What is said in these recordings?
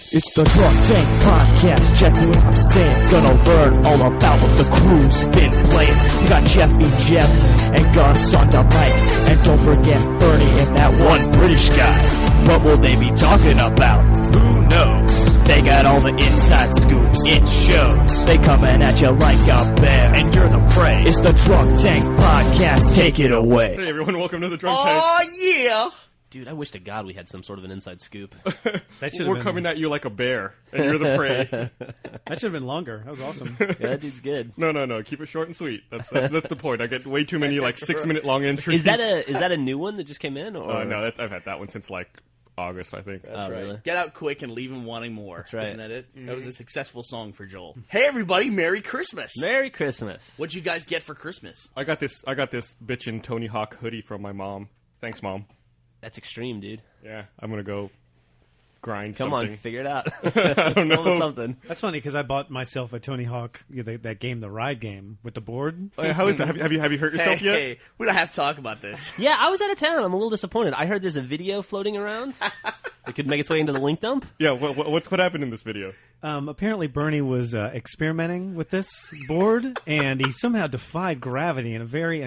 It's the Drunk Tank Podcast. Check what I'm saying. Gonna learn all about what the crew's been playing. We got Jeffy Jeff and Gus on the mic. And don't forget Burnie and that one British guy. What will they be talking about? Who knows? They got all the inside scoops. It shows. They coming at you like a bear. And you're the prey. It's the Drunk Tank Podcast. Take it away. Hey everyone, welcome to the Drunk Tank. Oh yeah! Dude, I wish to God we had some sort of an inside scoop. We're coming at you like a bear, and you're the prey. That should have been longer. That was awesome. Yeah, that dude's good. No. Keep it short and sweet. That's the point. I get way too many like 6-minute long entries. Is that a new one that just came in? Or No, I've had that one since like August, I think. That's right. Really? Get out quick and leave him wanting more. That's right. Isn't that it? That was a successful song for Joel. Hey everybody, Merry Christmas! Merry Christmas. What'd you guys get for Christmas? I got this bitchin' Tony Hawk hoodie from my mom. Thanks, Mom. That's extreme, dude. Yeah, I'm gonna go grind Come something. on, figure it out. I don't Tell us know. something. That's funny because I bought myself a Tony Hawk, that game, the ride game with the board. How is it? Have you hurt yourself yet? Hey, we don't have to talk about this. Yeah, I was out of town. I'm a little disappointed. I heard there's a video floating around. It could make its way into the link dump. Yeah. What happened in this video? Apparently, Burnie was experimenting with this board, and he somehow defied gravity in a very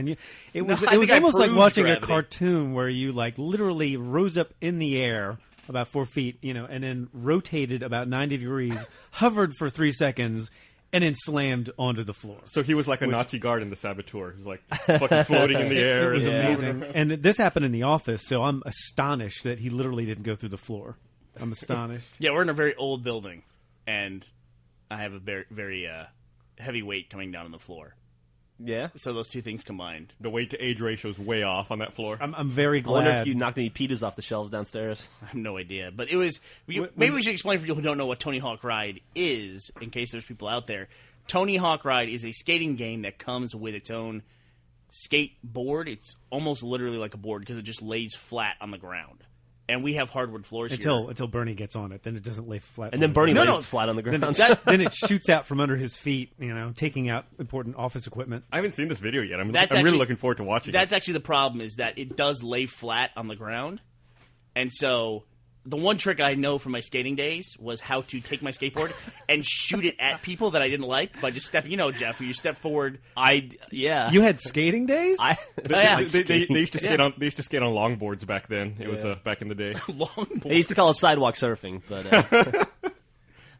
It was I think I almost like proved watching gravity. a cartoon where you like literally rose up in the air about 4 feet, and then rotated about 90 degrees, hovered for 3 seconds, and then slammed onto the floor. So he was like a Nazi guard in the Saboteur. He was like fucking floating in the air. It was and amazing. And this happened in the office, so I'm astonished that he literally didn't go through the floor. I'm astonished. Yeah, we're in a very old building, and I have a very, very heavy weight coming down on the floor. Yeah. So those two things combined. The weight to age ratio is way off on that floor. I'm very I glad. wonder if you knocked any pitas off the shelves downstairs. I have no idea. But it was... maybe we should explain for people who don't know what Tony Hawk Ride is, in case there's people out there. Tony Hawk Ride is a skating game that comes with its own skateboard. It's almost literally like a board because it just lays flat on the ground. And we have hardwood floors here. Until Burnie gets on it, then it doesn't lay flat. And then Burnie lays flat on the ground. Then it shoots out from under his feet, taking out important office equipment. I haven't seen this video yet. I'm That's really actually- looking forward to watching That's it. actually the problem, is that it does lay flat on the ground. And so the one trick I know from my skating days was how to take my skateboard and shoot it at people that I didn't like by just stepping. Jeff, when you step forward. Yeah. You had skating days? They used to skate on. They used to skate on longboards back then. It was back in the day. Longboard. They used to call it sidewalk surfing, but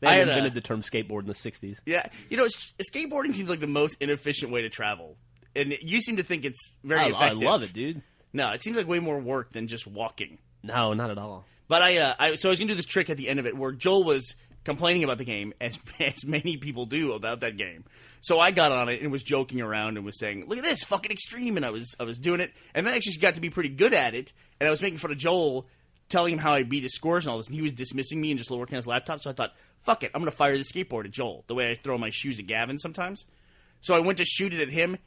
they I had invented the term skateboard in the 60s. Yeah, skateboarding seems like the most inefficient way to travel. And you seem to think it's very I effective. love it, dude. No, it seems like way more work than just walking. No, not at all. But so I was going to do this trick at the end of it where Joel was complaining about the game, as many people do about that game. So I got on it and was joking around and was saying, look at this, fucking extreme, and I was doing it. And then I actually got to be pretty good at it, and I was making fun of Joel, telling him how I beat his scores and all this, and he was dismissing me and just working on his laptop. So I thought, fuck it, I'm going to fire the skateboard at Joel, the way I throw my shoes at Gavin sometimes. So I went to shoot it at him.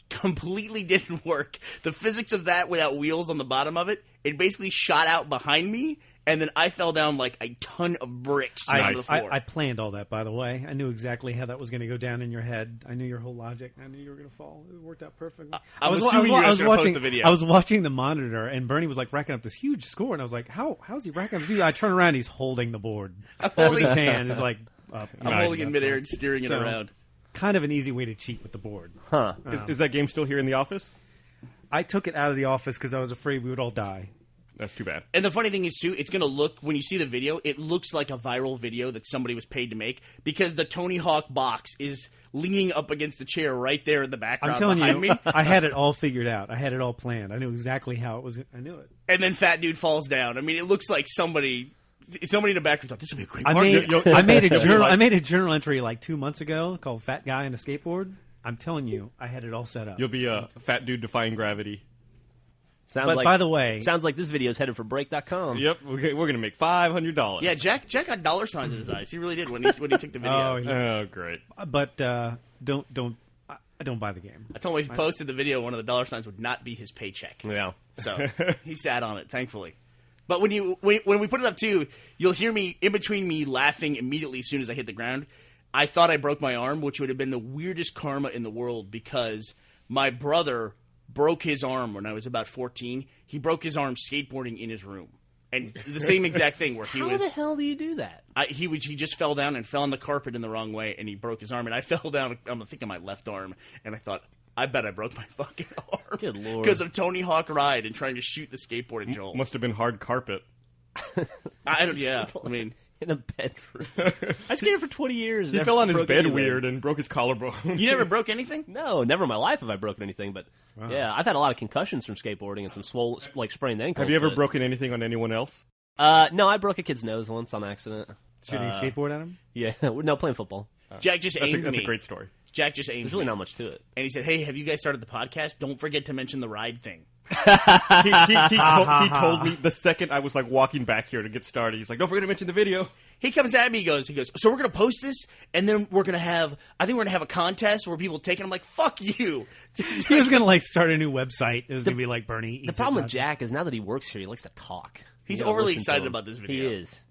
Completely didn't work. The physics of that without wheels on the bottom of it, it basically shot out behind me, and then I fell down like a ton of bricks onto the floor. I planned all that, by the way. I knew exactly how that was going to go down in your head. I knew your whole logic. I knew you were going to fall. It worked out perfectly. I'm assuming you were going to post the video. I was watching the monitor, and Burnie was like racking up this huge score, and I was like, how's he racking up this huge? I turn around, he's holding the board with his hand. He's like, up. I'm holding it in midair and steering it around. Kind of an easy way to cheat with the board. Huh. Is that game still here in the office? I took it out of the office because I was afraid we would all die. That's too bad. And the funny thing is, too, it's going to look, when you see the video, it looks like a viral video that somebody was paid to make because the Tony Hawk box is leaning up against the chair right there in the background I'm telling behind you, me. I had it all figured out. I had it all planned. I knew exactly how it was. I knew it. And then Fat Dude falls down. I mean, it looks like somebody in the background thought, this would be a great I part. made a journal entry like 2 months ago called "Fat Guy and a Skateboard." I'm telling you, I had it all set up. You'll be a fat dude defying gravity. But by the way, sounds like this video is headed for break.com. Yep, we're gonna make $500. Yeah, Jack got dollar signs in his eyes. He really did when he took the video. Oh, great. But don't buy the game. I told him if he posted the video, one of the dollar signs would not be his paycheck. Yeah. So he sat on it, thankfully. But when we put it up too, you'll hear me in between me laughing immediately as soon as I hit the ground. I thought I broke my arm, which would have been the weirdest karma in the world because my brother broke his arm when I was about 14. He broke his arm skateboarding in his room. And the same exact thing where he How the hell do you do that? He just fell down and fell on the carpet in the wrong way, and he broke his arm. And I fell down, I think, on my left arm, and I thought, I bet I broke my fucking arm. Good Lord. Because of Tony Hawk Ride and trying to shoot the skateboard at Joel. Must have been hard carpet. Yeah, I mean... In a bedroom. I skated for 20 years. He fell on his bed weird and broke his collarbone. You never broke anything? No, never in my life have I broken anything. But yeah, I've had a lot of concussions from skateboarding and some sprained ankles. Have you ever broken anything on anyone else? No, I broke a kid's nose once on accident. Shooting a skateboard at him? Yeah, no, playing football. Jack just aimed me. That's a great story. Jack just aimed There's really me. not much to it. And he said, hey, have you guys started the podcast? Don't forget to mention the ride thing. He told me the second I was like walking back here to get started. He's like, don't forget to mention the video. He comes at me, he goes, so we're going to post this, and then we're going to have, I think we're going to have a contest where people take it. I'm like, fuck you. He was going to start a new website. It was going to be like Burnie. The problem with Jack is now that he works here, he likes to talk. He's You gotta overly listen to excited him. about this video. He is.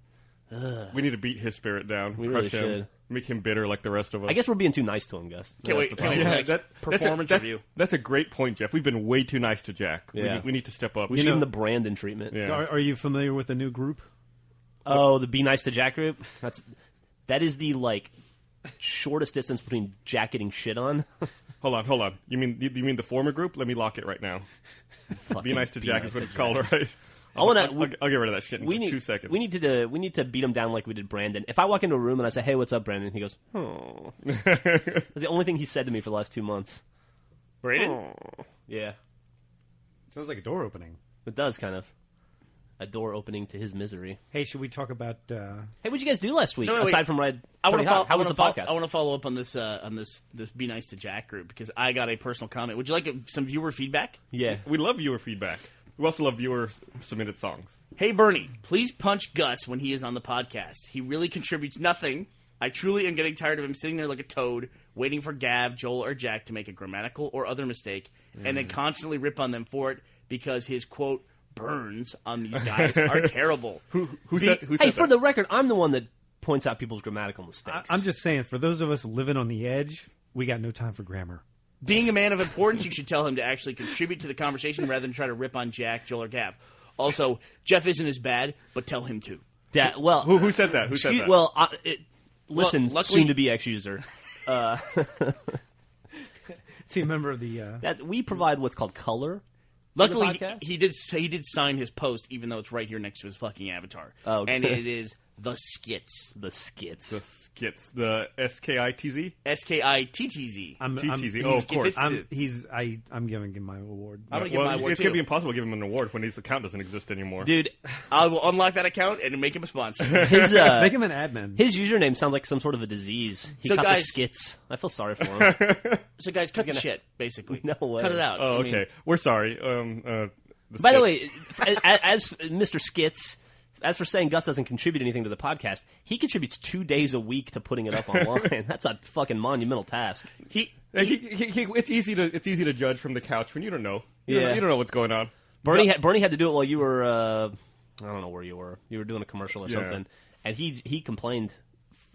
We need to beat his spirit down. We Crush really him. should. Make him bitter like the rest of us. I guess we're being too nice to him, Gus. Can't wait. the Can't wait problem. for the next performance review. That's a great point, Jeff. We've been way too nice to Jack. Yeah. We need to step up. We should give him the Brandon treatment. Yeah. Are you familiar with the new group? Oh, the Be Nice to Jack group? That is the, like, shortest distance between Jack getting shit on. Hold on. You mean the former group? Let me lock it right now. Be nice to Jack is what it's called, right? I'll get rid of that shit in 2 seconds. We need to beat him down like we did Brandon. If I walk into a room and I say, "Hey, what's up, Brandon?" He goes, "Oh." That's the only thing he said to me for the last 2 months. Brandon? Oh. Yeah, Sounds like a door opening. it does kind of. A door opening to his misery. Hey, should we talk about... Hey, what'd you guys do last week? No, wait. Aside from Ride How was the podcast? I want to follow up on this Be Nice to Jack group because I got a personal comment. Would you like some viewer feedback? Yeah. We love viewer feedback. We also love viewer-submitted songs. Hey, Bernie, please punch Gus when he is on the podcast. He really contributes nothing. I truly am getting tired of him sitting there like a toad, waiting for Gav, Joel, or Jack to make a grammatical or other mistake, and then constantly rip on them for it because his, quote, burns on these guys are terrible. Who said Hey, that? for the record, I'm the one that points out people's grammatical mistakes. I'm just saying, for those of us living on the edge, we got no time for grammar. Being a man of importance, you should tell him to actually contribute to the conversation rather than try to rip on Jack, Joel, or Gav. Also, Jeff isn't as bad, but tell him to. Well, Who said that? Who said that? Well, listen, luckily- soon-to-be ex-user. See, a member of the... That we provide what's called color. Luckily, For the podcast? he did sign his post, even though it's right here next to his fucking avatar. Oh, and good. it is The Skits. The skits. the skits. The SKITZ? SKITTZ. TTZ. Oh, of course. I'm giving him my award. I'm going to give my award, it's too. going to be impossible to give him an award when his account doesn't exist anymore. Dude, I will unlock that account and make him a sponsor. his Make him an admin. his username sounds like some sort of a disease. He So, caught guys- the skits. I feel sorry for him. So, guys, cut the shit, basically. No way. Cut it out. Oh, I mean, okay. We're sorry. By the way, as Mr. Skits, as for saying Gus doesn't contribute anything to the podcast, he contributes 2 days a week to putting it up online. That's a fucking monumental task. it's easy to judge from the couch when you don't know. You Yeah. don't know what's going on. Bernie had to do it while you were, I don't know where you were. You were doing a commercial or Yeah. something. And he complained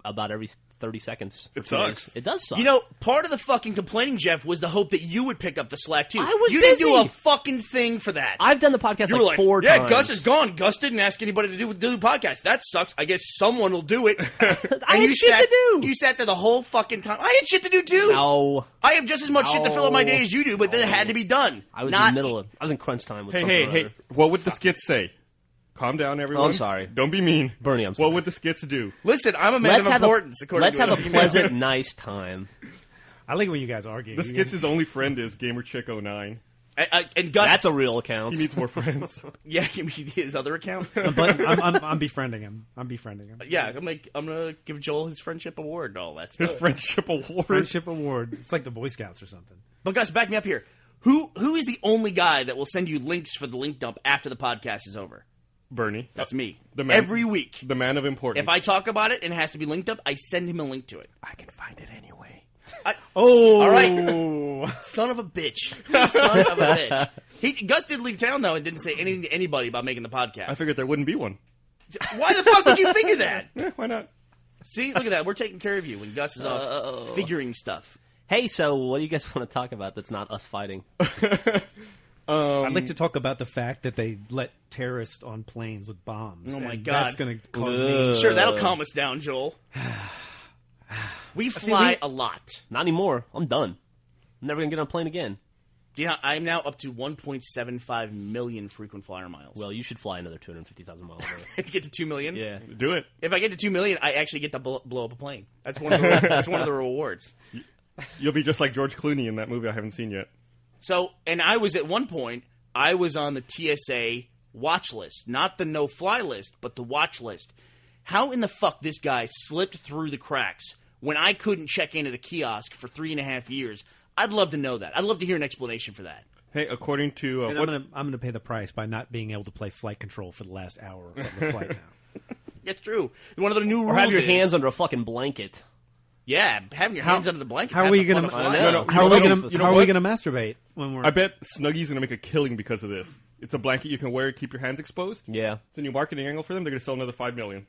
about every 30 seconds. It sucks. It does suck. You know, part of the fucking complaining, Jeff, was the hope that you would pick up the slack, too. I was You didn't do busy. a fucking thing for that. I've done the podcast You were like 4 yeah, times. Gus is gone. Gus didn't ask anybody to do the podcast. That sucks. I guess someone will do it. I And had shit to do. You sat there the whole fucking time. I had shit to do, too. No. I have just as much shit to fill up my No. day as you do, but then it had to be done. I was Not in the middle of... I was in crunch time with something or Hey. other. What would the skits say? Calm down, everyone. Oh, I'm sorry. Don't be mean. Bernie, I'm sorry. What would the skits do? Listen, I'm a man of importance, according let's to have a his email. pleasant, nice time. I like when you guys argue. The skits' only friend is GamerChick09. And Gus, That's a real account. He needs more friends. yeah, you mean his other account? But I'm befriending him. I'm befriending him. Yeah, I'm gonna give Joel his friendship award and all that stuff. His friendship award. Friendship award. It's like the Boy Scouts or something. But Gus, back me up here. Who is the only guy that will send you links for the link dump after the podcast is over? Bernie. That's me. The man- Every week. The man of importance. If I talk about it and it has to be linked up, I send him a link to it. I can find it anyway. All right. Son of a bitch. Son of a bitch. Gus did leave town, though, and didn't say anything to anybody about making the podcast. I figured there wouldn't be one. Why the fuck would you figure that? Why not? See, look at that. We're taking care of you when Gus is off figuring stuff. Hey, so what do you guys want to talk about that's not us fighting? I'd like to talk about the fact that they let terrorists on planes with bombs. Oh, my and God. That's going to cause me... Sure, that'll calm us down, Joel. We fly a lot. Not anymore. I'm done. I'm never going to get on a plane again. Yeah, I'm now up to 1.75 million frequent flyer miles. Well, you should fly another 250,000 miles. To get to 2 million? Yeah. Do it. If I get to 2 million, I actually get to blow up a plane. That's one of the rewards. You'll be just like George Clooney in that movie I haven't seen yet. So, and I was at one point, I was on the TSA watch list. Not the no-fly list, but the watch list. How in the fuck this guy slipped through the cracks when I couldn't check into the kiosk for 3.5 years? I'd love to know that. I'd love to hear an explanation for that. Hey, according to... I'm going to pay the price by not being able to play flight control for the last hour of the flight now. That's true. One of the new rules Or have your is- hands under a fucking blanket. Yeah, having your hands under the blanket. How are we going to masturbate when we're? I bet Snuggy's going to make a killing because of this. It's a blanket you can wear, keep your hands exposed. Yeah. It's a new marketing angle for them. They're going to sell another $5 million.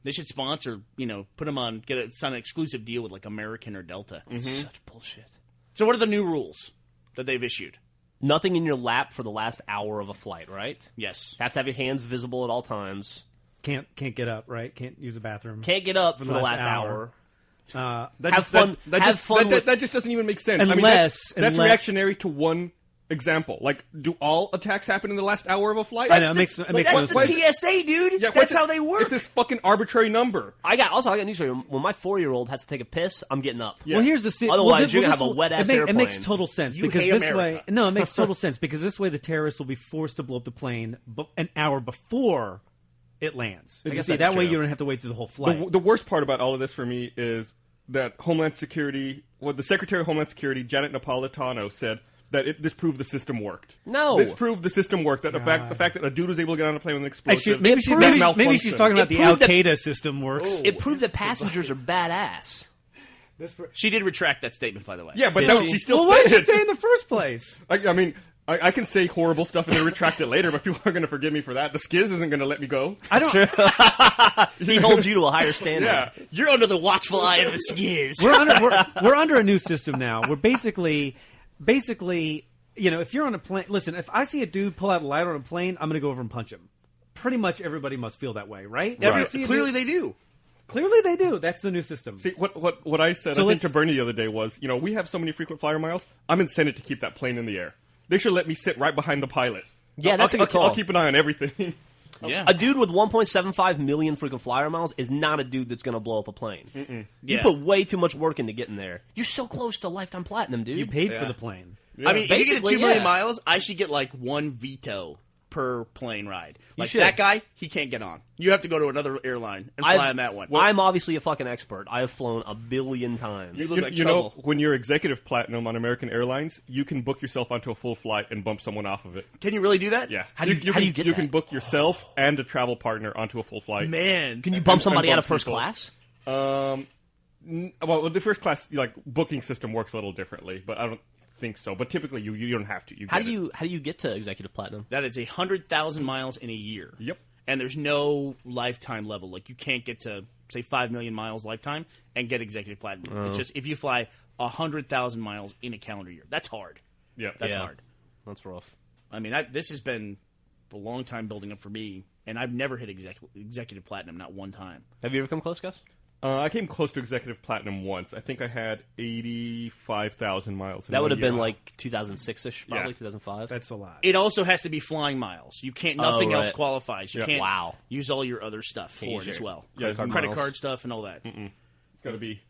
They should sponsor, put them on, sign an exclusive deal with like American or Delta. Such bullshit. So what are the new rules that they've issued? Nothing in your lap for the last hour of a flight, right? Yes. Have to have your hands visible at all times. Can't get up, right? Can't use the bathroom. Can't get up for the last hour. Have fun. Have fun. That just doesn't even make sense. Unless that's reactionary to one example. Like, do all attacks happen in the last hour of a flight? I know, it makes no That's sense. the TSA, dude. Yeah, That's how they work. It's this fucking arbitrary number. I got news for you. When my 4-year-old has to take a piss, I'm getting up. Yeah. Well, here's the Otherwise, you're gonna have a wet-ass It airplane. makes total sense You because hate this America. way. No, it makes total sense because this way the terrorists will be forced to blow up the plane an hour before it lands. I guess See, that's that way true. you don't have to wait through the whole flight. The worst part about all of this for me is that Homeland Security, the Secretary of Homeland Security, Janet Napolitano, said that this proved the system worked. No. This proved the system worked. That the fact that a dude was able to get on a plane with an explosive. Maybe she's talking about It the proved that- Al-Qaeda system works. It proved that passengers are badass. She did retract that statement, by the way. Yeah, but Did she she? still Well, why said did you it. say in the first place? I mean, I can say horrible stuff and then retract it later, but people are going to forgive me for that. The Skiz isn't going to let me go. I don't. He holds you to a higher standard. Yeah. You're under the watchful eye of the skiz. We're under a new system now. We're basically, if you're on a plane, listen. If I see a dude pull out a lighter on a plane, I'm going to go over and punch him. Pretty much everybody must feel that way, right? Clearly they do. Clearly they do. That's the new system. See, what I said, So I think, to let's- Burnie the other day was, we have so many frequent flyer miles, I'm incented to keep that plane in the air. They should let me sit right behind the pilot. Yeah, that's a good call. I'll keep an eye on everything. Yeah. A dude with 1.75 million frequent flyer miles is not a dude that's going to blow up a plane. You Yeah. put way too much work into getting there. You're so close to lifetime platinum, dude. You paid for the plane. I mean, if you get Basically, 2 million yeah. miles, I should get like one veto per plane ride. Like should. that guy, he can't get on. You have to go to another airline and fly on that one. I'm obviously a fucking expert. I have flown a billion times. You look like You know, trouble. when you're executive platinum on American Airlines, you can book yourself onto a full flight and bump someone off of it. Can you really do that? Yeah. How do you get You that? can book yourself and a travel partner onto a full flight. Man. Can you bump somebody and out of bump first people. class? Well, the first class booking system works a little differently, but I don't think so. But typically, you don't have to. How do you get to executive platinum? That is 100,000 miles in a year. Yep. And there's no lifetime level. Like, you can't get to, say, 5 million miles lifetime and get executive platinum. It's just if you fly 100,000 miles in a calendar year. That's hard. Yeah. That's Yeah. hard. That's rough. I mean, this has been a long time building up for me, and I've never hit executive platinum, not one time. Have you ever come close, Gus? I came close to executive platinum once. I think I had 85,000 miles. In That would one have been year. like 2006-ish, probably Yeah. 2005. That's a lot. It also has to be flying miles. You can't. Nothing right. else qualifies. You Yeah. can't Wow. use all your other stuff for use it as your well. Yeah, Credit miles. card stuff and all that. It's got to be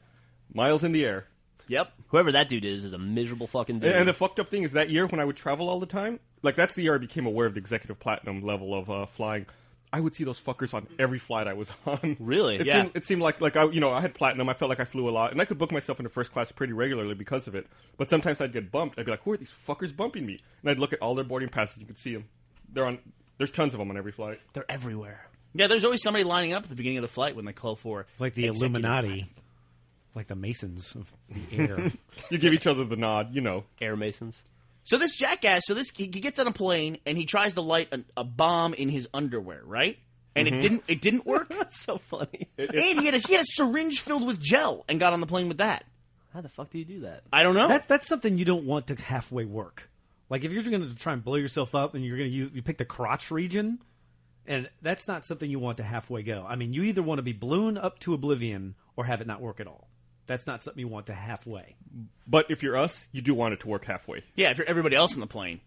miles in the air. Yep. Whoever that dude is a miserable fucking dude. And the fucked up thing is that year when I would travel all the time, like that's the year I became aware of the executive platinum level of flying. I would see those fuckers on every flight I was on. Really? It seemed like I had platinum. I felt like I flew a lot, and I could book myself into first class pretty regularly because of it. But sometimes I'd get bumped. I'd be like, "Who are these fuckers bumping me?" And I'd look at all their boarding passes. You could see them. There's tons of them on every flight. They're everywhere. Yeah, there's always somebody lining up at the beginning of the flight when they call for. It's like the executive Illuminati, platinum. like the Masons of the air. You give each other the nod, Air Masons. So this jackass, he gets on a plane and he tries to light a bomb in his underwear, right? And it didn't work. That's so funny. And he had a syringe filled with gel and got on the plane with that. How the fuck do you do that? I don't know. That's something you don't want to halfway work. Like, if you're going to try and blow yourself up and you're going to you pick the crotch region, and that's not something you want to halfway go. I mean, you either want to be blown up to oblivion or have it not work at all. That's not something you want to halfway. But if you're us, you do want it to work halfway. Yeah, if you're everybody else on the plane,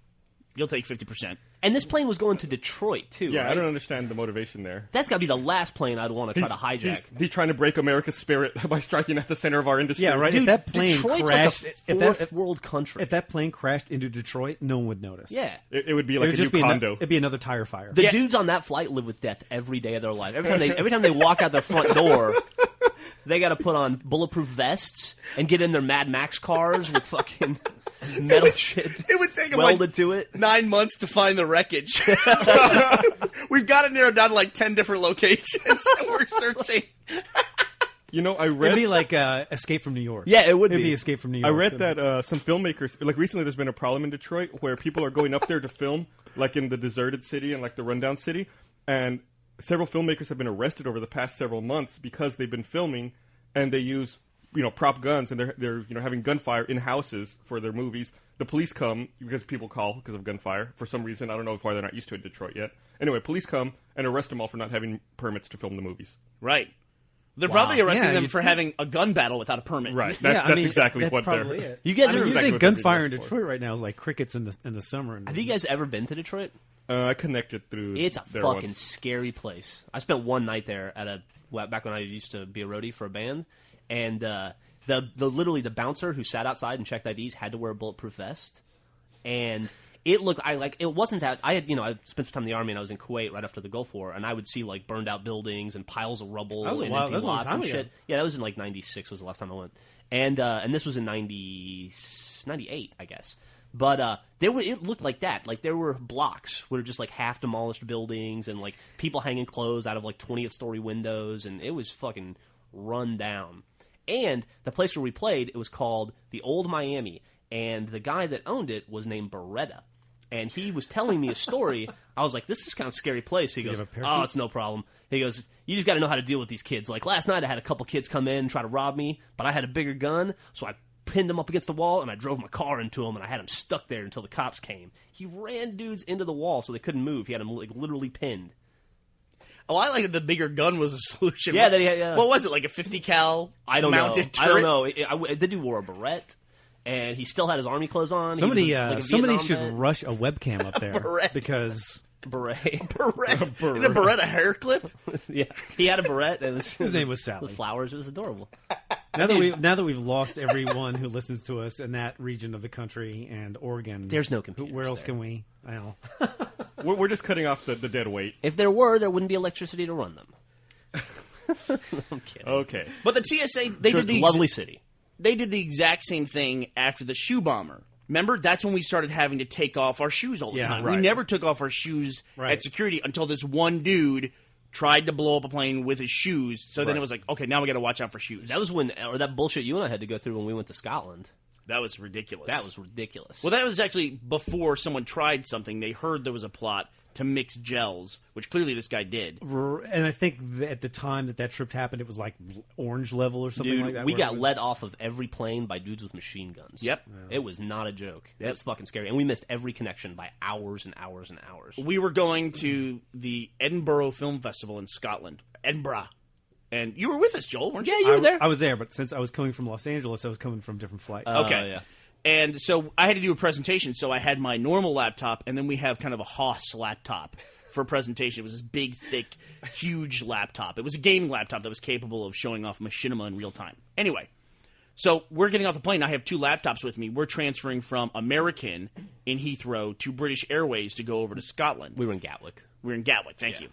you'll take 50%. And this plane was going to Detroit, too, Yeah, right? I don't understand the motivation there. That's got to be the last plane I'd want to try to hijack. He's trying to break America's spirit by striking at the center of our industry. Yeah, right. Dude, if that plane Detroit's crashed, like a fourth world country. if that plane crashed into Detroit, no one would notice. Yeah. It would be It like would a just new be condo. it'd be another tire fire. The dudes on that flight live with death every day of their life. Every time they walk out their front door, they got to put on bulletproof vests and get in their Mad Max cars with fucking metal shit It would take them welded to it. 9 months to find the wreckage. We've got it narrowed down to like 10 different locations that we're searching. You know, I It'd read be like Escape from New York. Yeah, it would It'd be. be Escape from New York. I read that some filmmakers, like recently there's been a problem in Detroit where people are going up there to film, like in the deserted city and like the rundown city, and several filmmakers have been arrested over the past several months because they've been filming and they use, prop guns and they're having gunfire in houses for their movies. The police come because people call because of gunfire for some reason. I don't know why they're not used to it in Detroit yet. Anyway, police come and arrest them all for not having permits to film the movies. Right. They're probably arresting Yeah, them you'd for think- having a gun battle without a permit. Right. Yeah, That's I mean, exactly that's what probably they're... it. You guys I mean, ever, you exactly think what they're being gunfire in arrested Detroit right now is like crickets in the summer. have you guys ever been to Detroit? I connected through It's a there fucking once. scary place. I spent one night there back when I used to be a roadie for a band, and literally the bouncer who sat outside and checked IDs had to wear a bulletproof vest, and it looked it wasn't that I spent some time in the Army and I was in Kuwait right after the Gulf War, and I would see like burned out buildings and piles of rubble That was a and while- empty that was a long lots time and ago. shit. Yeah, that was in like '96 was the last time I went, and this was in '98, I guess. But it looked like that. Like there were blocks where just like half demolished buildings and like people hanging clothes out of like 20th story windows, and it was fucking run down. And the place where we played, it was called the Old Miami, and the guy that owned it was named Beretta. And he was telling me a story. I was like, this is kind of a scary place. He goes, have a parachute? oh, it's no problem. He goes, you just got to know how to deal with these kids. Like last night I had a couple kids come in and try to rob me, but I had a bigger gun, so I pinned him up against the wall, and I drove my car into him, and I had him stuck there until the cops came. He ran dudes into the wall so they couldn't move. He had him like literally pinned. Oh, I like that the bigger gun was a solution. Yeah, that he had, yeah. What was it, like a 50 cal I don't mounted know. turret? I don't know. The dude wore a beret, and he still had his army clothes on. Somebody, He was, like, a somebody Vietnam should vet. rush a webcam up there Beret. because Beret. Beretta. Isn't a Beretta hair clip? Yeah, he had a beret. his name was Sally. with flowers. It was adorable. Now that we've lost everyone who listens to us in that region of the country and Oregon, There's no computers Where else there. can we? I don't know. We're just cutting off the dead weight. If there were, there wouldn't be electricity to run them. I'm kidding. Okay. Oh. But the TSA, they Sure, did the lovely city. They did the exact same thing after the shoe bomber. Remember, that's when we started having to take off our shoes all the Yeah, time. We right. never took off our shoes Right. at security until this one dude tried to blow up a plane with his shoes. So then Right. it was like, okay, now we got to watch out for shoes. That was that bullshit you and I had to go through when we went to Scotland. That was ridiculous. That was ridiculous. Well, that was actually before someone tried something. They heard there was a plot to mix gels, which clearly this guy did. And I think that at the time that trip happened, it was like orange level or something Dude, like that. we where got it was- let off of every plane by dudes with machine guns. Yep. It was not a joke. It was fucking scary. And we missed every connection by hours and hours and hours. We were going to the Edinburgh Film Festival in Scotland. Edinburgh. And you were with us, Joel, weren't you? Yeah, you were there. I was there, but since I was coming from Los Angeles, I was coming from different flights. Okay. yeah. And so I had to do a presentation, so I had my normal laptop, and then we have kind of a Haas laptop for a presentation. It was this big, thick, huge laptop. It was a gaming laptop that was capable of showing off machinima in real time. Anyway, so we're getting off the plane. I have two laptops with me. We're transferring from American in Heathrow to British Airways to go over to Scotland. We were in Gatwick. We're in Gatwick, thank you.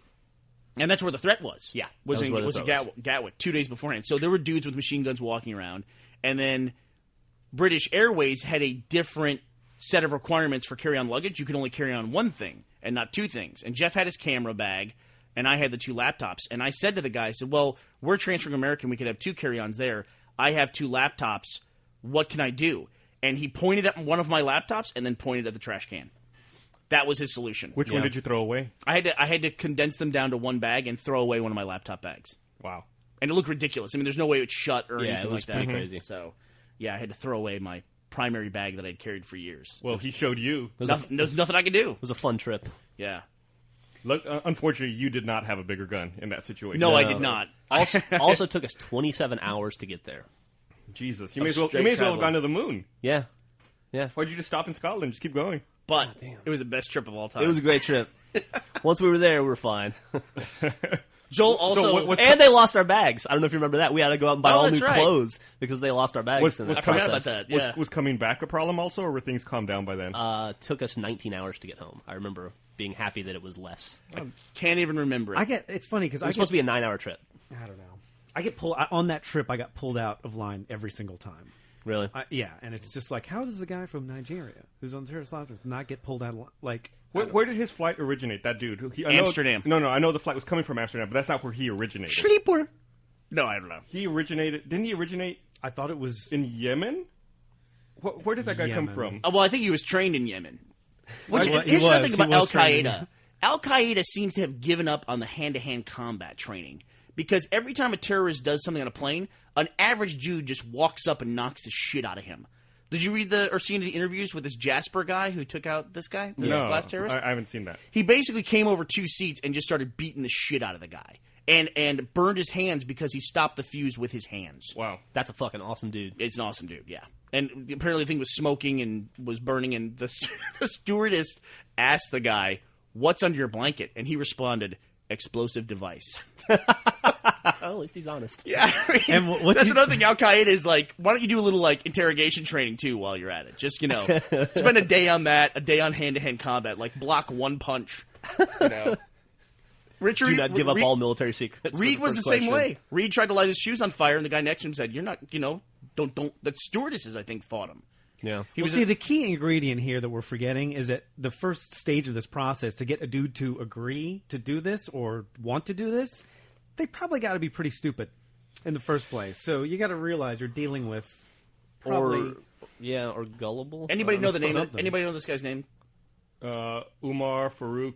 And that's where the threat was. Yeah, was that was in where the was in threat was. Gatwick 2 days beforehand. So there were dudes with machine guns walking around, and then British Airways had a different set of requirements for carry-on luggage. You could only carry on one thing and not two things. And Jeff had his camera bag, and I had the two laptops. And I said to the guy, I said, well, we're transferring American. We could have two carry-ons there. I have two laptops. What can I do? And he pointed at one of my laptops and then pointed at the trash can. That was his solution. Which one did you throw away? I had to condense them down to one bag and throw away one of my laptop bags. Wow. And it looked ridiculous. I mean, there's no way it would shut or Yeah, anything it was like that. pretty crazy. So, yeah, I had to throw away my primary bag that I'd carried for years. Well, he showed you. There's nothing I could do. It was a fun trip. Yeah. Look, unfortunately, you did not have a bigger gun in that situation. No, I did not. Also took us 27 hours to get there. Jesus, you may as well straight have traveling. gone to the moon. Yeah. Why'd you just stop in Scotland? Just keep going. But it was the best trip of all time. It was a great trip. Once we were there, we were fine. Joel also... And they lost our bags. I don't know if you remember that. We had to go out and buy all new that's right. clothes because they lost our bags in this I forgot process. about that. Yeah. Was coming back a problem also, or were things calmed down by then? Took us 19 hours to get home. I remember being happy that it was less. Can't even remember it. It's funny because It was supposed to be a 9-hour trip. I don't know. I get pulled on that trip. I got pulled out of line every single time. Really? Yeah, and it's just like, how does the guy from Nigeria who's on terrorist lodge not get pulled out of line? Like, Where did his flight originate? That dude. Amsterdam. No, I know the flight was coming from Amsterdam, but that's not where he originated. Sleeper. No, I don't know. He originated. Didn't he originate I thought it was in Yemen? Where did that guy come Yemen. from? Well, I think he was trained in Yemen. Which, He here's another was. thing about He Al was trained in Qaeda. Al Qaeda seems to have given up on the hand-to-hand combat training because every time a terrorist does something on a plane, an average Jew just walks up and knocks the shit out of him. Did you read or see any of the interviews with this Jasper guy who took out this guy, the No, last terrorist? I haven't seen that. He basically came over 2 seats and just started beating the shit out of the guy. And burned his hands because he stopped the fuse with his hands. Wow. That's a fucking awesome dude. It's an awesome dude, yeah. And apparently the thing was smoking and was burning, and the stewardess asked the guy, "What's under your blanket?" And he responded, "Explosive device." At least he's honest. Yeah, I mean, And what's that's he- another thing. Al Qaeda is like, why don't you do a little like interrogation training too while you're at it? Just spend a day on that, a day on hand-to-hand combat, like block one punch. Richard, Do not give up all military secrets. Reed was the same question. way. Reed tried to light his shoes on fire, and the guy next to him said, "You're not, don't." The stewardesses, I think, fought him. Yeah. the key ingredient here that we're forgetting is that the first stage of this process to get a dude to agree to do this or want to do this, they probably got to be pretty stupid in the first place. So you got to realize you're dealing with probably or gullible. Anybody know the name? something. Anybody know this guy's name? Umar Farouk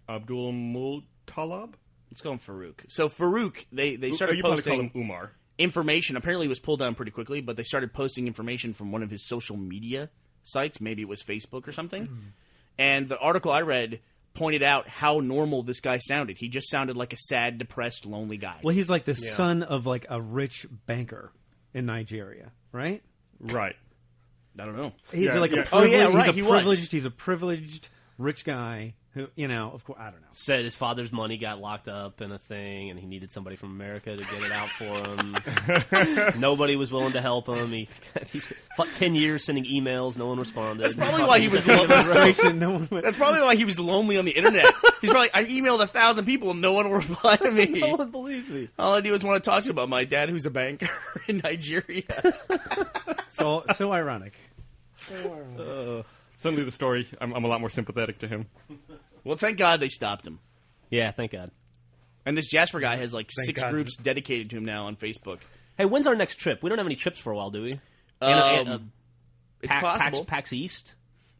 Abdul Muttalab? Let's go on Farouk. So Farouk, they started you probably call posting him Umar. information. Apparently, it was pulled down pretty quickly, but they started posting information from one of his social media sites. Maybe it was Facebook or something. And the article I read pointed out how normal this guy sounded. He just sounded like a sad, depressed, lonely guy. well, he's like the son of like a rich banker in Nigeria, right? Right. I don't know. He's Yeah, like yeah. a privileged, Oh, yeah, right, he's he a was. privileged, he's a privileged rich guy who, of course, I don't know. Said his father's money got locked up in a thing, and he needed somebody from America to get it out for him. Nobody was willing to help him. He's 10 years sending emails. No one responded. That's probably why he was lonely. Frustration, no one went- That's probably why he was lonely on the internet. He's probably, I emailed 1,000 people and no one will reply to me. No one believes me. All I do is want to talk to you about my dad who's a banker in Nigeria. so ironic. Suddenly the story, I'm a lot more sympathetic to him. Well, thank God they stopped him. Yeah, thank God. And this Jasper guy has like Thank 6 God. groups dedicated to him now on Facebook. Hey, when's our next trip? We don't have any trips for a while, do we? It's possible. PAX East?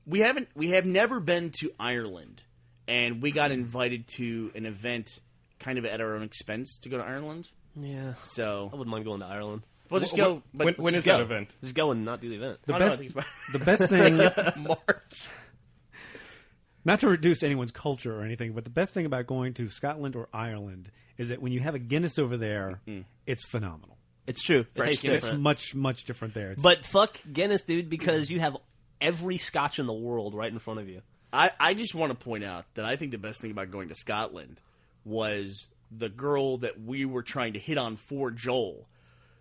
We have never been to Ireland, and we got invited to an event kind of at our own expense to go to Ireland. Yeah. So I wouldn't mind going to Ireland. we'll just go. But When is Go. that event? Just go and not do the event. I don't know, I think The best thing, it's March. not to reduce anyone's culture or anything, but the best thing about going to Scotland or Ireland is that when you have a Guinness over there, it's phenomenal. It's true. It Fresh tastes Guinness. It's different. much, much different there. It's, But fuck Guinness, dude, because you have every scotch in the world right in front of you. I just want to point out that I think the best thing about going to Scotland was the girl that we were trying to hit on for Joel.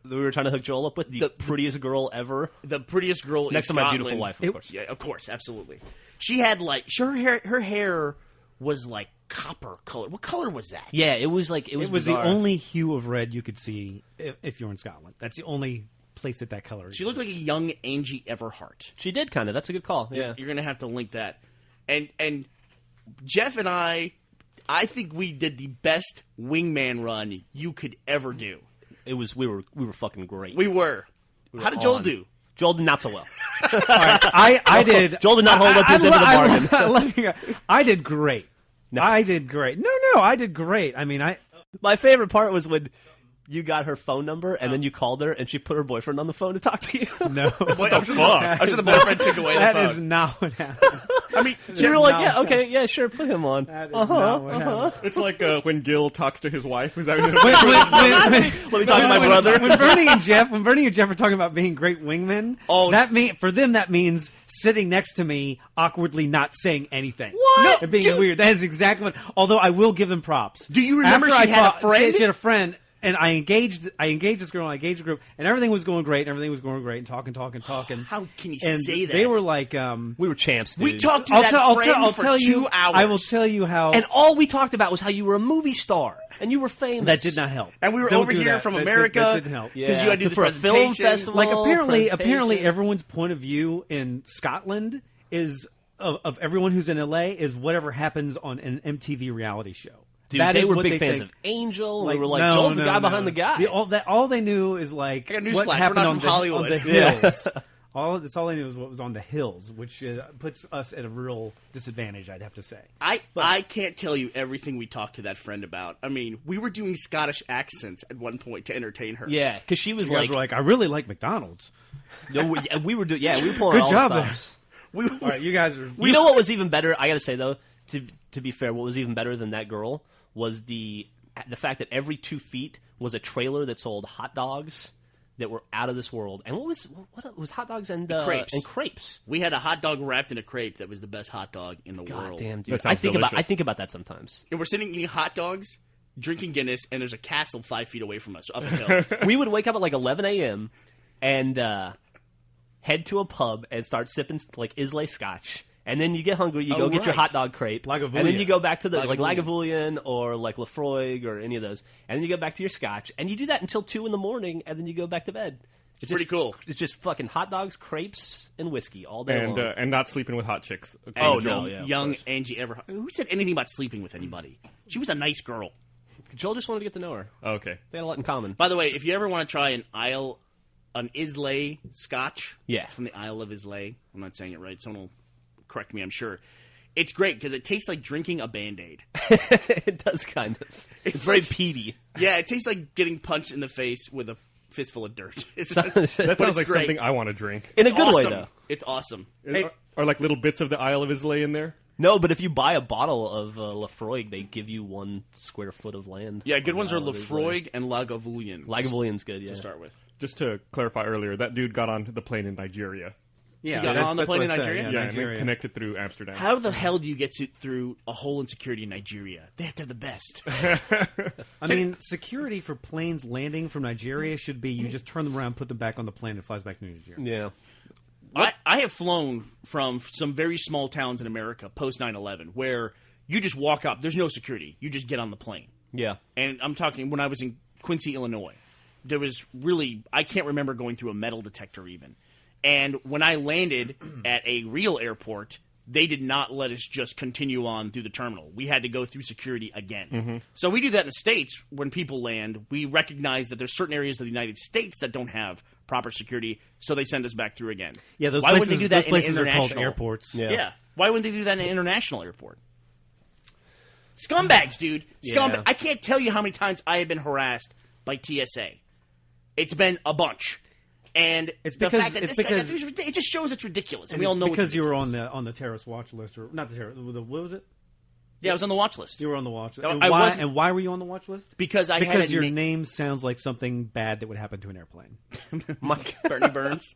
We were trying to hook Joel up with the prettiest girl ever. The prettiest girl Next to in my Scotland. beautiful wife, of course. Yeah, of course, absolutely. She had like her hair was like copper color. What color was that? Yeah, it was like it was it was bizarre. the only hue of red you could see if you're in Scotland. That's the only place that color. She looked like a young Angie Everhart. She did kind of. That's a good call. Yeah. You're gonna have to link that. And Jeff and I think we did the best wingman run you could ever do. It was we were fucking great. We were. How did Joel do? Joel did not so well. I did. Joel did not hold up his end of the bargain. I did great. I did great. No, I did great. I mean, My favorite part was when you got her phone number and then you called her and she put her boyfriend on the phone to talk to you? No. I'm sure the boyfriend took away the phone. That is not what happened. I mean, You were like, yeah, okay, yeah, sure, put him on. That is not what happened. It's like when Gil talks to his wife. Is that When- Let me talk to my brother. When Bernie and Jeff are talking about being great wingmen, for them that means sitting next to me, awkwardly not saying anything. What? And being weird. That is exactly what. Although I will give them props. Do you remember After she had a friend? She had a friend. And I engaged this girl, and I engaged the group, and everything was going great, and talking. How can you and say that? They were like, We were champs, dude. we talked to friend for 2 hours. I will tell you how. And all we talked about was how you were a movie star and you were famous. That did not help. And we were Don't over do here that. from That America didn't help. because you had to do the for a film presentation. festival. Like apparently presentation. everyone's point of view in Scotland is of everyone who's in LA is whatever happens on an MTV reality show. Dude, That they is were what big they fans think. of Angel. Like, we were like, no, Joel's the no, guy no. behind the guy. All they knew is like I got a what newsflash, happened we're not on from Hollywood. on the hills. That's all they knew is what was on the hills, which puts us at a real disadvantage, I'd have to say. I can't tell you everything we talked to that friend about. I mean, we were doing Scottish accents at one point to entertain her. Yeah, because she was You guys were like, I really like McDonald's. no, we were pulling Good all job, the man. stops. We, All right, you guys are. You know what was even better? I got to say though, to be fair, what was even better than that girl was the fact that every 2 feet was a trailer that sold hot dogs that were out of this world. And what was hot dogs and crepes. And crepes. We had a hot dog wrapped in a crepe that was the best hot dog in the God world. damn, dude! That sounds I delicious. think about that sometimes. And we're sitting eating hot dogs, drinking Guinness, and there's a castle 5 feet away from us, up a hill. We would wake up at like 11 a.m. and head to a pub and start sipping like Islay Scotch. And then you get hungry, you go get your right. hot dog crepe, Lagavulin. and then you go back to the like Lagavulin. Lagavulin or like Lafroig or any of those, and then you go back to your Scotch, and you do that until 2 in the morning, and then you go back to bed. It's pretty cool. It's just fucking hot dogs, crepes, and whiskey all day long. and not sleeping with hot chicks. Oh, Joel. no. yeah, of Young course. Angie Everhart. Who said anything about sleeping with anybody? She was a nice girl. Joel just wanted to get to know her. Okay. They had a lot in common. By the way, if you ever want to try an Islay Scotch Yeah. from the Isle of Islay, I'm not saying it right. Someone will correct me, I'm sure. It's great because it tastes like drinking a Band-Aid. It does kind of. It's very peaty. Yeah, it tastes like getting punched in the face with a fistful of dirt. That But sounds it's like great. something I want to drink. In a good way, Awesome. though. It's awesome. Are like little bits of the Isle of Islay in there? No, but if you buy a bottle of Lafroig, they give you 1 square foot of land. Yeah, good on ones the are Isle of Islay. Lafroig and Lagavulin. Lagavulin's good, yeah. to start with. Just to clarify earlier, that dude got on the plane in Nigeria. Yeah, got that's- on the that's plane what in I said, Nigeria? Yeah, and then Nigeria. connected through Amsterdam. How the hell do you get through a hole in security in Nigeria? They have to have the best. I mean, security for planes landing from Nigeria should be you just turn them around, put them back on the plane, and it flies back to Nigeria. Yeah. I have flown from some very small towns in America post 9/11 where you just walk up. There's no security. You just get on the plane. Yeah. And I'm talking when I was in Quincy, Illinois. There was really, I can't remember going through a metal detector even. And when I landed at a real airport, they did not let us just continue on through the terminal. We had to go through security again. So we do that in the States when people land. We recognize that there's certain areas of the United States that don't have proper security, so they send us back through again. Yeah, those Why places, wouldn't they do that those places in an are called international airports. Yeah. Why wouldn't they do that in an international airport? Scumbags, dude. Yeah. I can't tell you how many times I have been harassed by TSA. It's been a bunch. And It's the because- fact that it's this guy because- it just shows it's ridiculous. And we It's all know because it's you were ridiculous. on the terrorist watch list, or not the terrorist. What was it? Yeah, I was on the watch list. You were on the watch list. No, And I why? wasn't- And why were you on the watch list? Because I had a your na- name sounds like something bad that would happen to an airplane. Burnie Burns.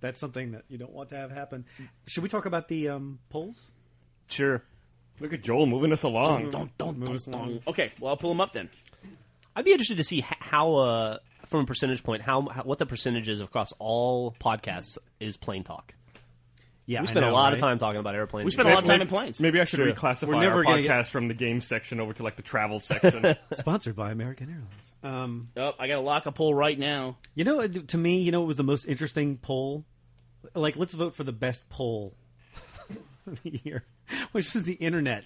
That's something that you don't want to have happen. Should we talk about the polls? Sure. Look at Joel moving us along. Move us along. Okay, well, I'll pull them up then. I'd be interested to see how from a percentage point, what the percentage is across all podcasts is plane talk. Yeah, We I spent know, a lot right? of time talking about airplanes. We spent a lot of time in planes. Maybe I should reclassify We're never our gonna podcast get- from the game section over to like the travel section. Sponsored by American Airlines. Oh, I got to lock a poll right now. You know, to me, you know, it was the most interesting poll. Like, let's vote for the best poll of the year, which was the internet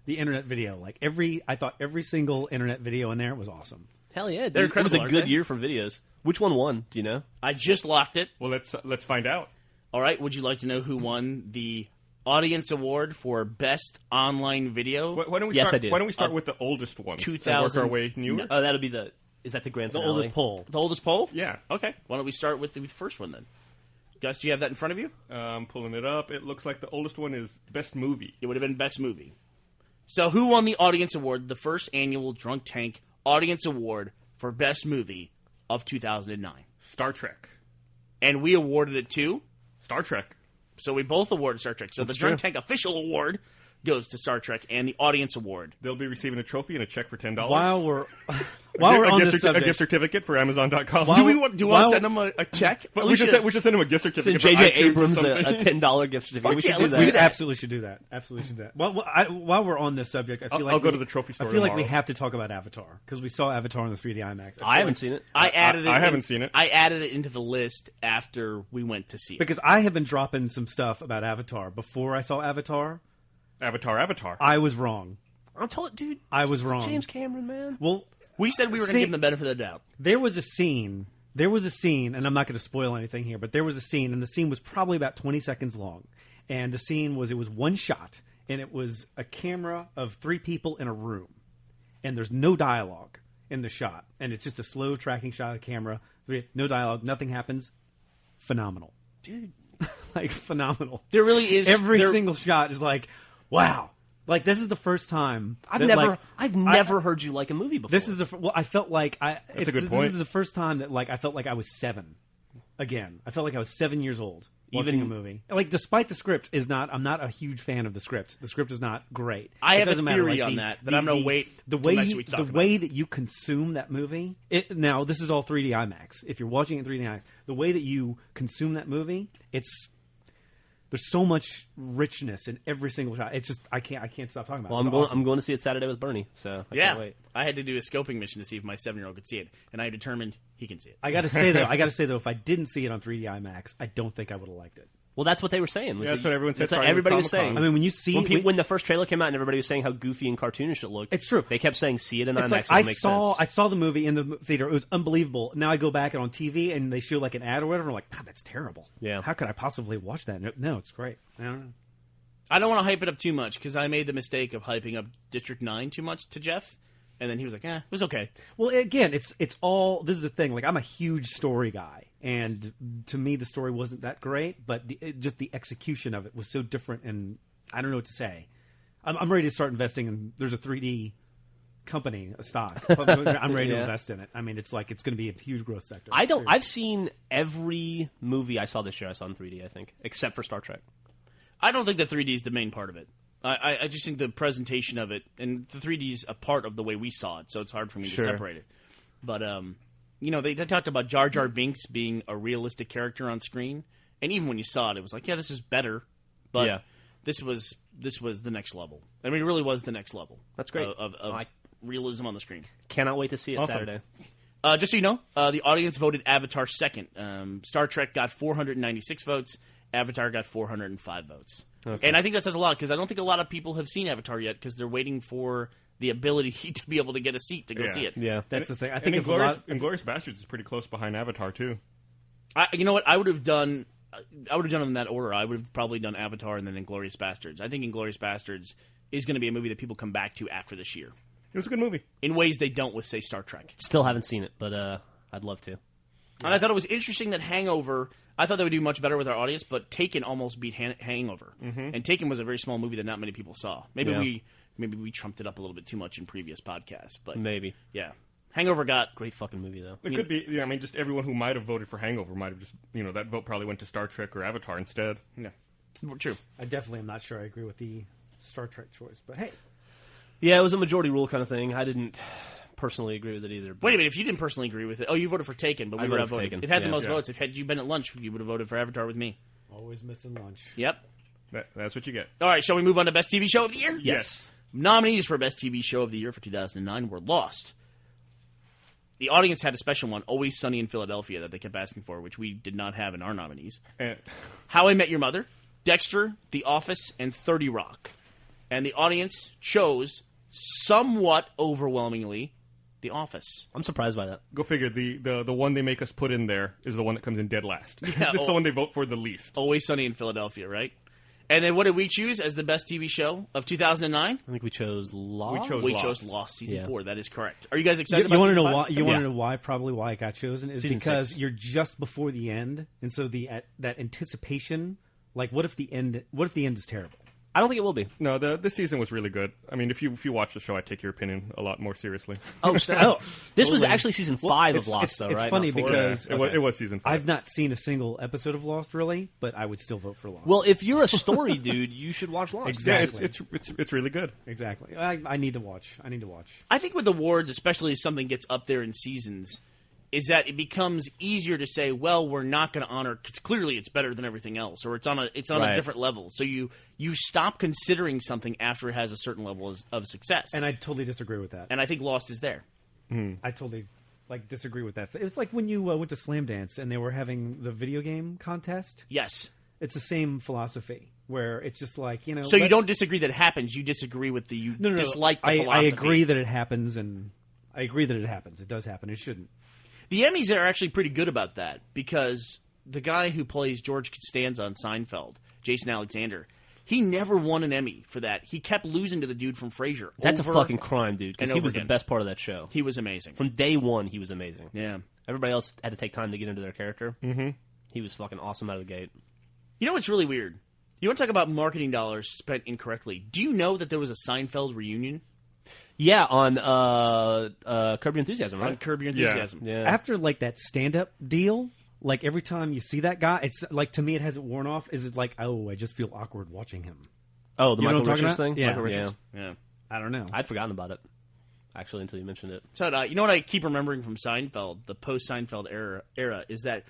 video. Like I thought every single internet video in there was awesome. Hell yeah, They're dude. It was a incredible, good aren't they? year for videos. Which one won? Do you know? I just locked it. Well, let's find out. All right, would you like to know who won the Audience Award for Best Online Video? Why don't we Yes, start? I do. Why don't we start with the oldest one? 2000 Work our way newer. Oh, that'll be the Is that the grand The finale? oldest poll. The oldest poll? Yeah. Okay. Why don't we start with the first one then? Gus, do you have that in front of you? I'm pulling it up. It looks like the oldest one is Best Movie. It would have been Best Movie. So who won the Audience Award, the first annual Drunk Tank Audience Award for Best Movie of 2009? Star Trek. And we awarded it to? Star Trek. So we both awarded Star Trek. So the Drunk Tank Official Award goes to Star Trek, and the Audience Award. They'll be receiving a trophy and a check for $10. While we're on this a subject, gift certificate for Amazon.com. Do we want to send them a check? But we should send them a gift Send certificate. for J.J. iTunes or Abrams a something. $10 gift certificate. We should do let's that. do we that. absolutely should do that. Absolutely should do that. While we're on this subject, I feel like I'll go to the trophy store I feel like we tomorrow. have to talk about Avatar because we saw Avatar in the 3D IMAX. I haven't seen it. I added it. I haven't seen it. I added it into the list after we went to see it. because I have been dropping some stuff about Avatar before I saw Avatar. Avatar. I was wrong. I'm told, dude. I was it's wrong. James Cameron, man. Well, We said we were going to See- give them the benefit of the doubt. there was a scene, and I'm not going to spoil anything here, but there was a scene, and the scene was probably about 20 seconds long. And the scene was, it was one shot, and it was a camera of three people in a room. And there's no dialogue in the shot. And it's just a slow tracking shot of the camera. No dialogue, nothing happens. Phenomenal. Dude. Like, phenomenal. There really is. Every single shot is like, wow. Like, this is the first time. I've that, never like, heard you like a movie before. This is I felt like a good point. This is the first time that I felt like I was 7 again. I felt like I was 7 years old watching a movie. Like, despite the script I'm not a huge fan of the script. The script is not great. I It have a doesn't matter. theory Like, on that, but I'm gonna wait The till way next week to talk the about way that you consume that movie. Now this is all 3D IMAX. If you're watching it in 3D IMAX, the way that you consume that movie, there's so much richness in every single shot. It's just I can't stop talking about Well, it. I'm going to see it Saturday with Burnie, so I can't wait. I had to do a scoping mission to see if my 7-year-old could see it, and I determined he can see it. I got to say though, if I didn't see it on 3D IMAX, I don't think I would have liked it. Well, that's what they were saying. Yeah, that's what everyone said That's what starting with everybody was Comic-Con. saying. I mean, when you see when the first trailer came out and everybody was saying how goofy and cartoonish it looked, It's true. They kept saying, "See it in it's IMAX." like It'll make sense. I saw the movie in the theater. It was unbelievable. Now I go back and on TV and they show like an ad or whatever. I'm like, God, that's terrible. Yeah. How could I possibly watch that? No, it's great. I don't know. I don't want to hype it up too much because I made the mistake of hyping up District 9 too much to Jeff, and then he was like, it was okay. Well, again, it's all. This is the thing. Like, I'm a huge story guy, and to me, the story wasn't that great, but just the execution of it was so different, and I don't know what to say. I'm ready to start investing in. There's a 3D company, a stock. I'm ready to Yeah. invest in it. I mean, it's going to be a huge growth sector. I've seen every movie I saw this year. I saw in 3D, I think, except for Star Trek. I don't think the 3D is the main part of it. I just think the presentation of it, and the 3D is a part of the way we saw it, so it's hard for me to separate it. But, they talked about Jar Jar Binks being a realistic character on screen, and even when you saw it, it was like, yeah, this is better, but Yeah. this was the next level. I mean, it really was the next level. That's great. Of realism on the screen. Cannot wait to see it Awesome. Saturday. Just so you know, the audience voted Avatar second. Star Trek got 496 votes. Avatar got 405 votes. Okay. And I think that says a lot because I don't think a lot of people have seen Avatar yet because they're waiting for the ability to be able to get a seat to go see it. Yeah. That's the thing. I And think if a lot. Inglourious Bastards is pretty close behind Avatar too. You know what? I would have done them in that order. I would have probably done Avatar and then Inglourious Bastards. I think Inglourious Bastards is going to be a movie that people come back to after this year It was a good movie. in ways they don't with, say, Star Trek. Still haven't seen it, but I'd love to. And I thought it was interesting that Hangover, I thought they would do much better with our audience, but Taken almost beat Hangover. Mm-hmm. And Taken was a very small movie that not many people saw. Maybe we trumped it up a little bit too much in previous podcasts, but Maybe. yeah. Hangover got Great fucking movie, though. It could be. Yeah, I mean, just everyone who might have voted for Hangover might have just, that vote probably went to Star Trek or Avatar instead. yeah. True. I definitely am not sure I agree with the Star Trek choice, but hey. Yeah, it was a majority rule kind of thing. I didn't personally agree with it either. But Wait a minute, if you didn't personally agree with it, you voted for Taken, but we I were voted for outvoted. Taken. It had the Yeah. most Yeah. votes. If had you been at lunch, you would have voted for Avatar with me. Always missing lunch. Yep. That's what you get. All right, shall we move on to Best TV Show of the Year? Yes. Nominees for Best TV Show of the Year for 2009 were Lost. The audience had a special one, Always Sunny in Philadelphia, that they kept asking for, which we did not have in our nominees. And How I Met Your Mother, Dexter, The Office, and 30 Rock. And the audience chose, somewhat overwhelmingly, The Office. I'm surprised by that. go figure. The one they make us put in there is the one that comes in dead last. Yeah, That's the one they vote for the least. Always Sunny in Philadelphia, right? And then what did we choose as the best TV show of 2009? I think we chose Lost. chose We Lost. chose Lost season Yeah. 4. That is correct. Are you guys excited? You about want to season know 5? why? You want Yeah. to know why? Probably why it got chosen is Season because 6. you're just before the end, and so that anticipation. Like, what if the end? What if the end is terrible? I don't think it will be. No, this season was really good. I mean, if you watch the show, I take your opinion a lot more seriously. Oh, snap. This was totally. actually season 5 of it's- Lost, it's- though, it's right? funny Not 4? because- It was season 5. I've not seen a single episode of Lost, really, but I would still vote for Lost. Well, if you're a story dude, you should watch Lost. Exactly. Yeah, it's really good. exactly. I need to watch. I need to watch. I think with awards, especially if something gets up there in seasons, is that it becomes easier to say, well, we're not going to honor, because clearly it's better than everything else, or it's on a Right. different level. So you stop considering something after it has a certain level of success. And I totally disagree with that. And I think Lost is there. I totally disagree with that. It's like when you went to Slam Dance and they were having the video game contest. Yes. It's the same philosophy where it's just like, So you don't disagree that it happens. You disagree with the no, dislike the I philosophy. agree that it happens, and I agree that it happens. It does happen. It shouldn't. The Emmys are actually pretty good about that because the guy who plays George Costanza on Seinfeld, Jason Alexander, he never won an Emmy for that. He kept losing to the dude from Frasier. That's over a fucking crime, dude, because and he over was the again. best part of that show. He was amazing. From day one, he was amazing. Yeah. Everybody else had to take time to get into their character. Mm-hmm. He was fucking awesome out of the gate. You know what's really weird? You want to talk about marketing dollars spent incorrectly. Do you know that there was a Seinfeld reunion Yeah, on Curb Your Enthusiasm, right? on Curb Your Enthusiasm? Yeah. After like that stand-up deal, like every time you see that guy, it's like to me it hasn't worn off. Is it like, oh, I just feel awkward watching him? Oh, the You know Michael what I'm talking Richards about? thing? Yeah. Michael Richards. Yeah. Yeah. I don't know. I'd forgotten about it, actually, until you mentioned it. So you know what I keep remembering from Seinfeld, the post-Seinfeld era, is that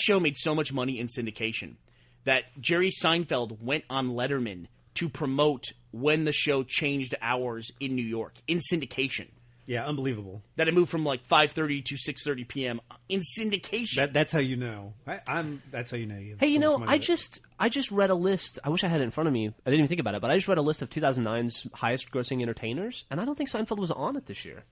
show made so much money in syndication that Jerry Seinfeld went on Letterman to promote when the show changed hours in New York in syndication. Yeah, unbelievable. That it moved from like 5:30 to 6:30 p.m. in syndication. That's how you know. That's how you know. Hey, you know, I just read a list. I wish I had it in front of me. I didn't even think about it, but I just read a list of 2009's highest-grossing entertainers, and I don't think Seinfeld was on it this year.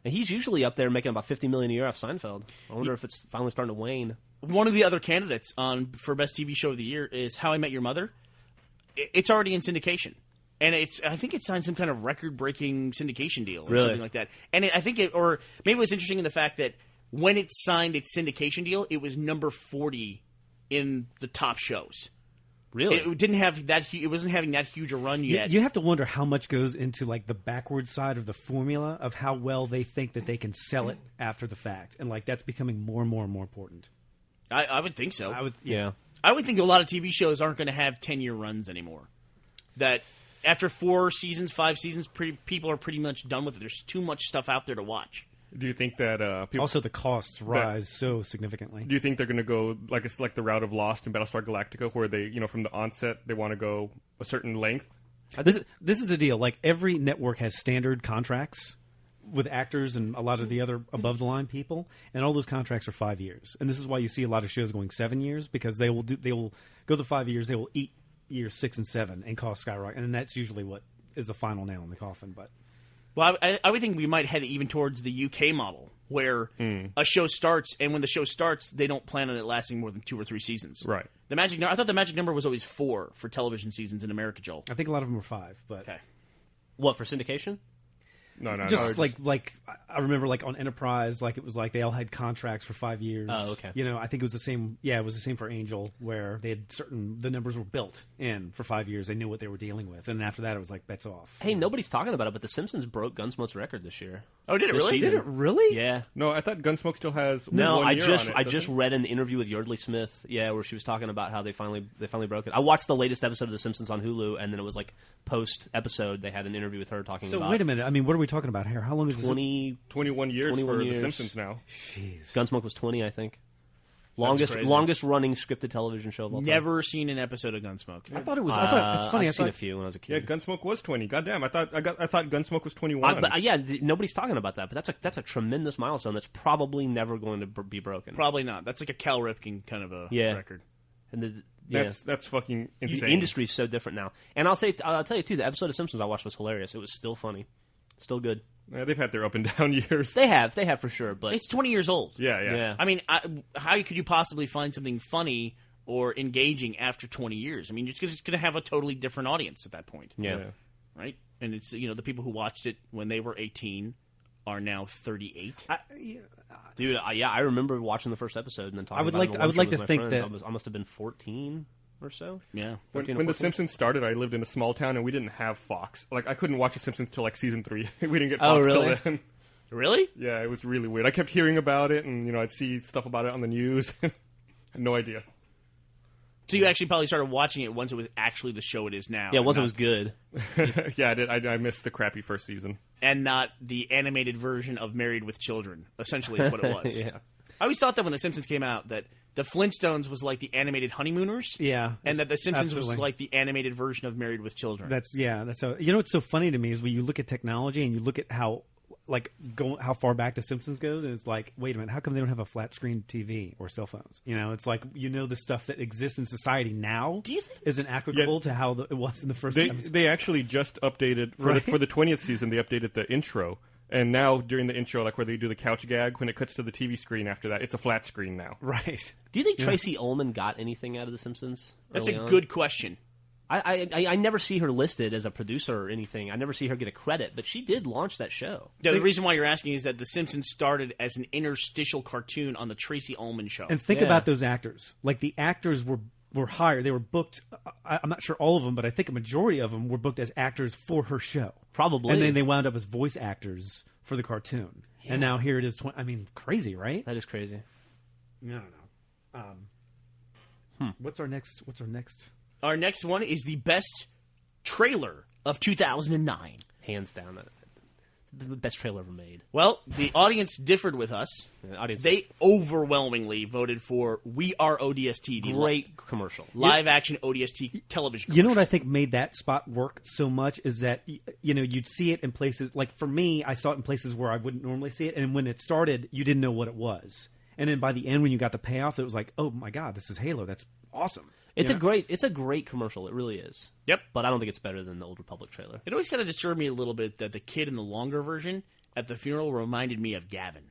And he's usually up there making about $50 million a year off Seinfeld. I wonder if it's finally starting to wane. One of the other candidates for Best TV Show of the Year is How I Met Your Mother. It's already in syndication. And I think it signed some kind of record-breaking syndication deal or Really? something like that. And or maybe it was interesting in the fact that when it signed its syndication deal, it was number 40 in the top shows. Really? It didn't have that. It wasn't having that huge a run yet. You have to wonder how much goes into like the backward side of the formula of how well they think that they can sell it after the fact, and like that's becoming more and more and more important. I would think so. I would, yeah. I would think a lot of TV shows aren't going to have 10-year runs anymore. That after 4 seasons, 5 seasons, people are pretty much done with it. There's too much stuff out there to watch. Do you think that people? Also, the costs rise so significantly. Do you think they're going to go like it's like the route of Lost and Battlestar Galactica, where they, from the onset, they want to go a certain length? This is the deal. Like every network has standard contracts with actors and a lot of the other above the line people, and all those contracts are 5 years. And this is why you see a lot of shows going 7 years, because they will go the 5 years. They will eat years 6 and 7 and cost skyrocket, and that's usually what is the final nail in the coffin. But Well, I would think we might head even towards the UK model, where a show starts, and when the show starts, they don't plan on it lasting more than 2 or 3 seasons. Right. I thought the magic number was always 4 for television seasons in America, Joel. I think a lot of them are 5. But Okay. What, for syndication? No. just like I remember like on Enterprise, like it was like they all had contracts for 5 years. Oh, okay. I think it was the same. Yeah, it was the same for Angel, where they had the numbers were built in for 5 years. They knew what they were dealing with, and after that, it was like bets off. Hey, nobody's talking about it, but The Simpsons broke Gunsmoke's record this year. Oh, did it This really? season. Did it really? Yeah. No, I thought Gunsmoke still has No, one I year just on it, I doesn't just it? read an interview with Yardley Smith, where she was talking about how they finally broke it. I watched the latest episode of The Simpsons on Hulu, and then it was like post episode they had an interview with her talking So about wait a minute. I mean, what are we talking about here? How long is this? 21 years 21 for years. The Simpsons now. Jeez. Gunsmoke was 20, I think. crazy. Longest running scripted television show of all time. Never seen an episode of Gunsmoke. I thought it was. I thought it's funny. I've I seen thought a few when I was a Yeah, kid. Gunsmoke was 20. Goddamn, I thought Gunsmoke was 21. Nobody's talking about that, but that's a tremendous milestone that's probably never going to be broken. Probably not. That's like a Cal Ripken kind of a Yeah. record. And That's fucking insane. the industry's so different now. And I'll tell you too, the episode of Simpsons I watched was hilarious. It was still funny, still good. Yeah, they've had their up and down years. They have for sure. But It's 20 years old. Yeah. yeah, I mean, how could you possibly find something funny or engaging after 20 years. I mean, it's going to have a totally different audience at that point. Yeah. Right? And it's, the people who watched it when they were 18 are now 38. Dude, I remember watching the first episode and then talking I would about like it to- on I one would show like with to my think friends. that- I must have been 14 or so. Yeah. 13 or When The 14. Simpsons started, I lived in a small town and we didn't have Fox. Like, I couldn't watch The Simpsons till like season 3. We didn't get Oh, Fox really? till then. Really? Yeah, it was really weird. I kept hearing about it, and I'd see stuff about it on the news. Had no idea. So you actually probably started watching it once it was actually the show it is now. Yeah, and once it not- was good. Yeah, I did. I missed the crappy first season. And not the animated version of Married with Children. Essentially, is what it was. Yeah. I always thought that when The Simpsons came out, that the Flintstones was like the animated Honeymooners. Yeah, And that The Simpsons absolutely. was like the animated version of Married with Children. That's so. What's so funny to me is when you look at technology and you look at how how far back The Simpsons goes, and it's like, wait a minute, how come they don't have a flat screen TV or cell phones? It's like the stuff that exists in society now isn't applicable to how it was in the first. They actually just updated for the 20th season. They updated the intro, and now during the intro, like where they do the couch gag, when it cuts to the TV screen after that, it's a flat screen now. Right. Do you think Tracy Ullman got anything out of The Simpsons? That's early a on? good question. I never see her listed as a producer or anything. I never see her get a credit, but she did launch that show. Yeah, the reason why you're asking is that The Simpsons started as an interstitial cartoon on the Tracy Ullman show. And think Yeah. about those actors. Like the actors were hired. They were booked. I'm not sure all of them, but I think a majority of them were booked as actors for her show. Probably. And then they wound up as voice actors for the cartoon. And now here it is. Crazy, right? That is crazy. I don't know. What's our next? Our next one is the best trailer of 2009. Hands down. The best trailer ever made. Well, the audience differed with us. The audience- They overwhelmingly voted for We Are ODST, the Great commercial. live-action ODST television You know what I think made that spot work so much is that you'd see it in places like for me, I saw it in places where I wouldn't normally see it, and when it started, you didn't know what it was, and then by the end, when you got the payoff, it was like, oh my god, this is Halo. That's awesome. It's a great commercial. It really is. Yep. But I don't think it's better than the Old Republic trailer. It always kind of disturbed me a little bit that the kid in the longer version at the funeral reminded me of Gavin.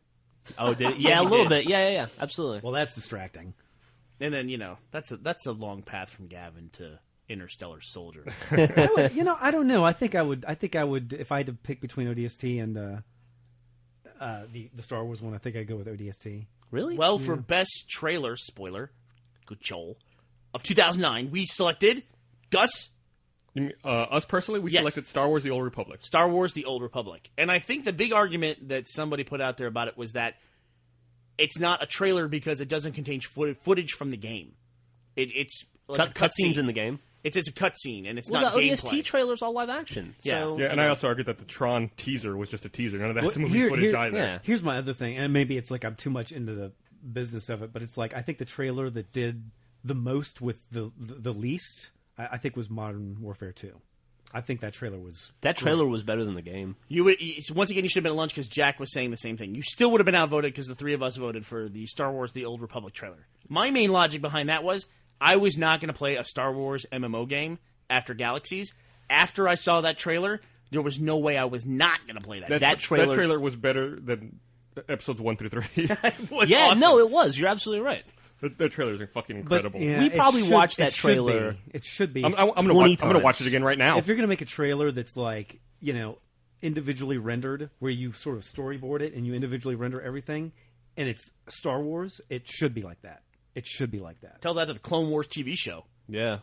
Oh, did it? Yeah, a little bit. Yeah. Absolutely. Well, that's distracting. And then, that's a long path from Gavin to Interstellar Soldier. I don't know. I think I would if I had to pick between ODST and the Star Wars one. I think I'd go with ODST. Really? Well, for best trailer, spoiler, good Joel, of 2009, we selected Gus, You mean, us personally, we Yes. selected Star Wars: The Old Republic. Star Wars: The Old Republic. And I think the big argument that somebody put out there about it was that it's not a trailer because it doesn't contain footage from the game. It's like Cutscenes in the game. It's a cutscene, and it's Well, not the gameplay. ODST trailer's all live action. Yeah. So, Yeah, and I also argued that the Tron teaser was just a teaser. None of that's Well, movie footage here- either. yeah. Here's my other thing, and maybe it's like I'm too much into the business of it, but it's like I think the trailer that did the most with the least, I think, was Modern Warfare 2. I think that trailer was better than the game. Once again, you should have been at lunch because Jack was saying the same thing. You still would have been outvoted because the three of us voted for the Star Wars: The Old Republic trailer. My main logic behind that was I was not going to play a Star Wars MMO game after Galaxies. After I saw that trailer, there was no way I was not going to play that. That trailer was better than episodes 1 through 3. Yeah, awesome. no, it was. You're absolutely right. That trailer is fucking incredible. But, yeah, We it probably should- watched it that should trailer. be. It should be. I'm gonna 20 watch it times. again right now. If you're going to make a trailer that's like, individually rendered, where you sort of storyboard it and you individually render everything, and it's Star Wars, it should be like that. It should be like that. Tell that to the Clone Wars TV show. Yeah.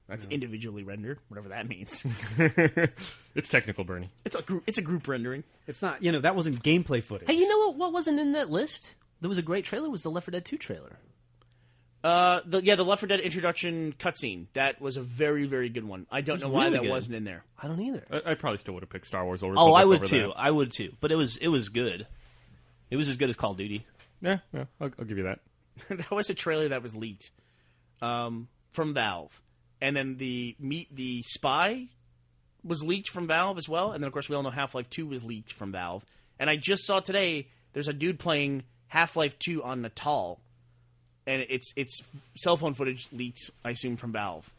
That's individually rendered, whatever that means. It's technical, Bernie. It's a group rendering. It's not, that wasn't gameplay footage. Hey, you know what wasn't in that list? There was a great trailer. Was the Left 4 Dead 2 trailer? The Left 4 Dead introduction cutscene. That was a very, very good one. I don't know why really that good. wasn't in there. I don't either. I probably still would have picked Star Wars over. Oh, I Republic would over too. that. I would too. But it was good. It was as good as Call of Duty. Yeah, I'll give you that. That was a trailer that was leaked from Valve. And then the Meet the Spy was leaked from Valve as well. And then, of course, we all know Half-Life 2 was leaked from Valve. And I just saw today there's a dude playing Half-Life 2 on Natal. And it's cell phone footage leaked, I assume, from Valve.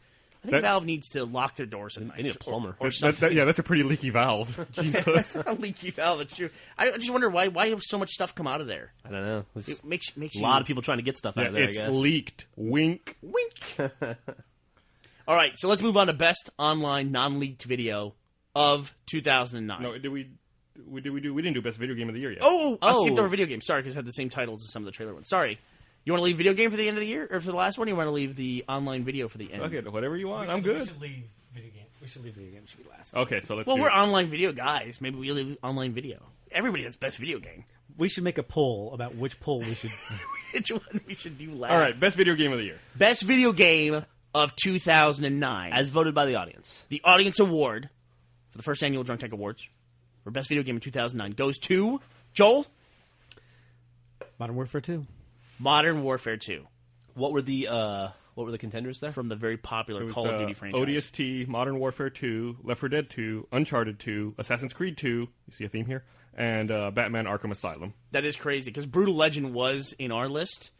I think Valve needs to lock their doors at night. They need a plumber. Or something. That's a pretty leaky valve. Jesus. A leaky valve, that's true. I just wonder why so much stuff come out of there. I don't know. It makes a lot of people trying to get stuff out of there, It's I guess. leaked. Wink. Wink. All right, so let's move on to best online non-leaked video of 2009. No, we didn't do best video game of the year yet. I skipped over video game. Sorry, because it had the same titles as some of the trailer ones. Sorry. You want to leave video game for the end of the year, or for the last one? Or you want to leave the online video for the end? Okay, whatever you want. I'm good. We should leave video game. Video game should be last. Okay, so let's. Well, do we're it. online video guys. Maybe we leave online video. Everybody has best video game. We should make a poll about which poll we should. Which one we should do last? All right, best video game of the year. Best video game of 2009. As voted by the audience. The audience award for the first annual Drunk Tank Awards for best video game of 2009 goes to Joel. Modern Warfare 2. Modern Warfare 2. What were the contenders there? From the very popular It was, Call of Duty franchise. ODST, Modern Warfare 2, Left 4 Dead 2, Uncharted 2, Assassin's Creed 2. You see a theme here? And Batman Arkham Asylum. That is crazy, because Brutal Legend was in our list.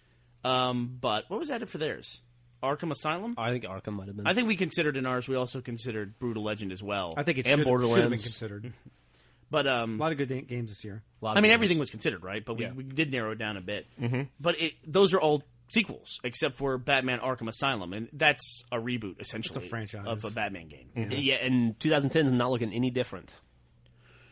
But what was added for theirs? Arkham Asylum? I think Arkham might have been. I think we considered in ours, we also considered Brutal Legend as well. I think it And should have been Borderlands. considered. But A lot of good games this year. I mean, everything was considered, right? But we did narrow it down a bit. Mm-hmm. But those are all sequels, except for Batman Arkham Asylum, and that's a reboot, essentially. It's a franchise. Of a Batman game. Mm-hmm. Yeah, and 2010 is not looking any different.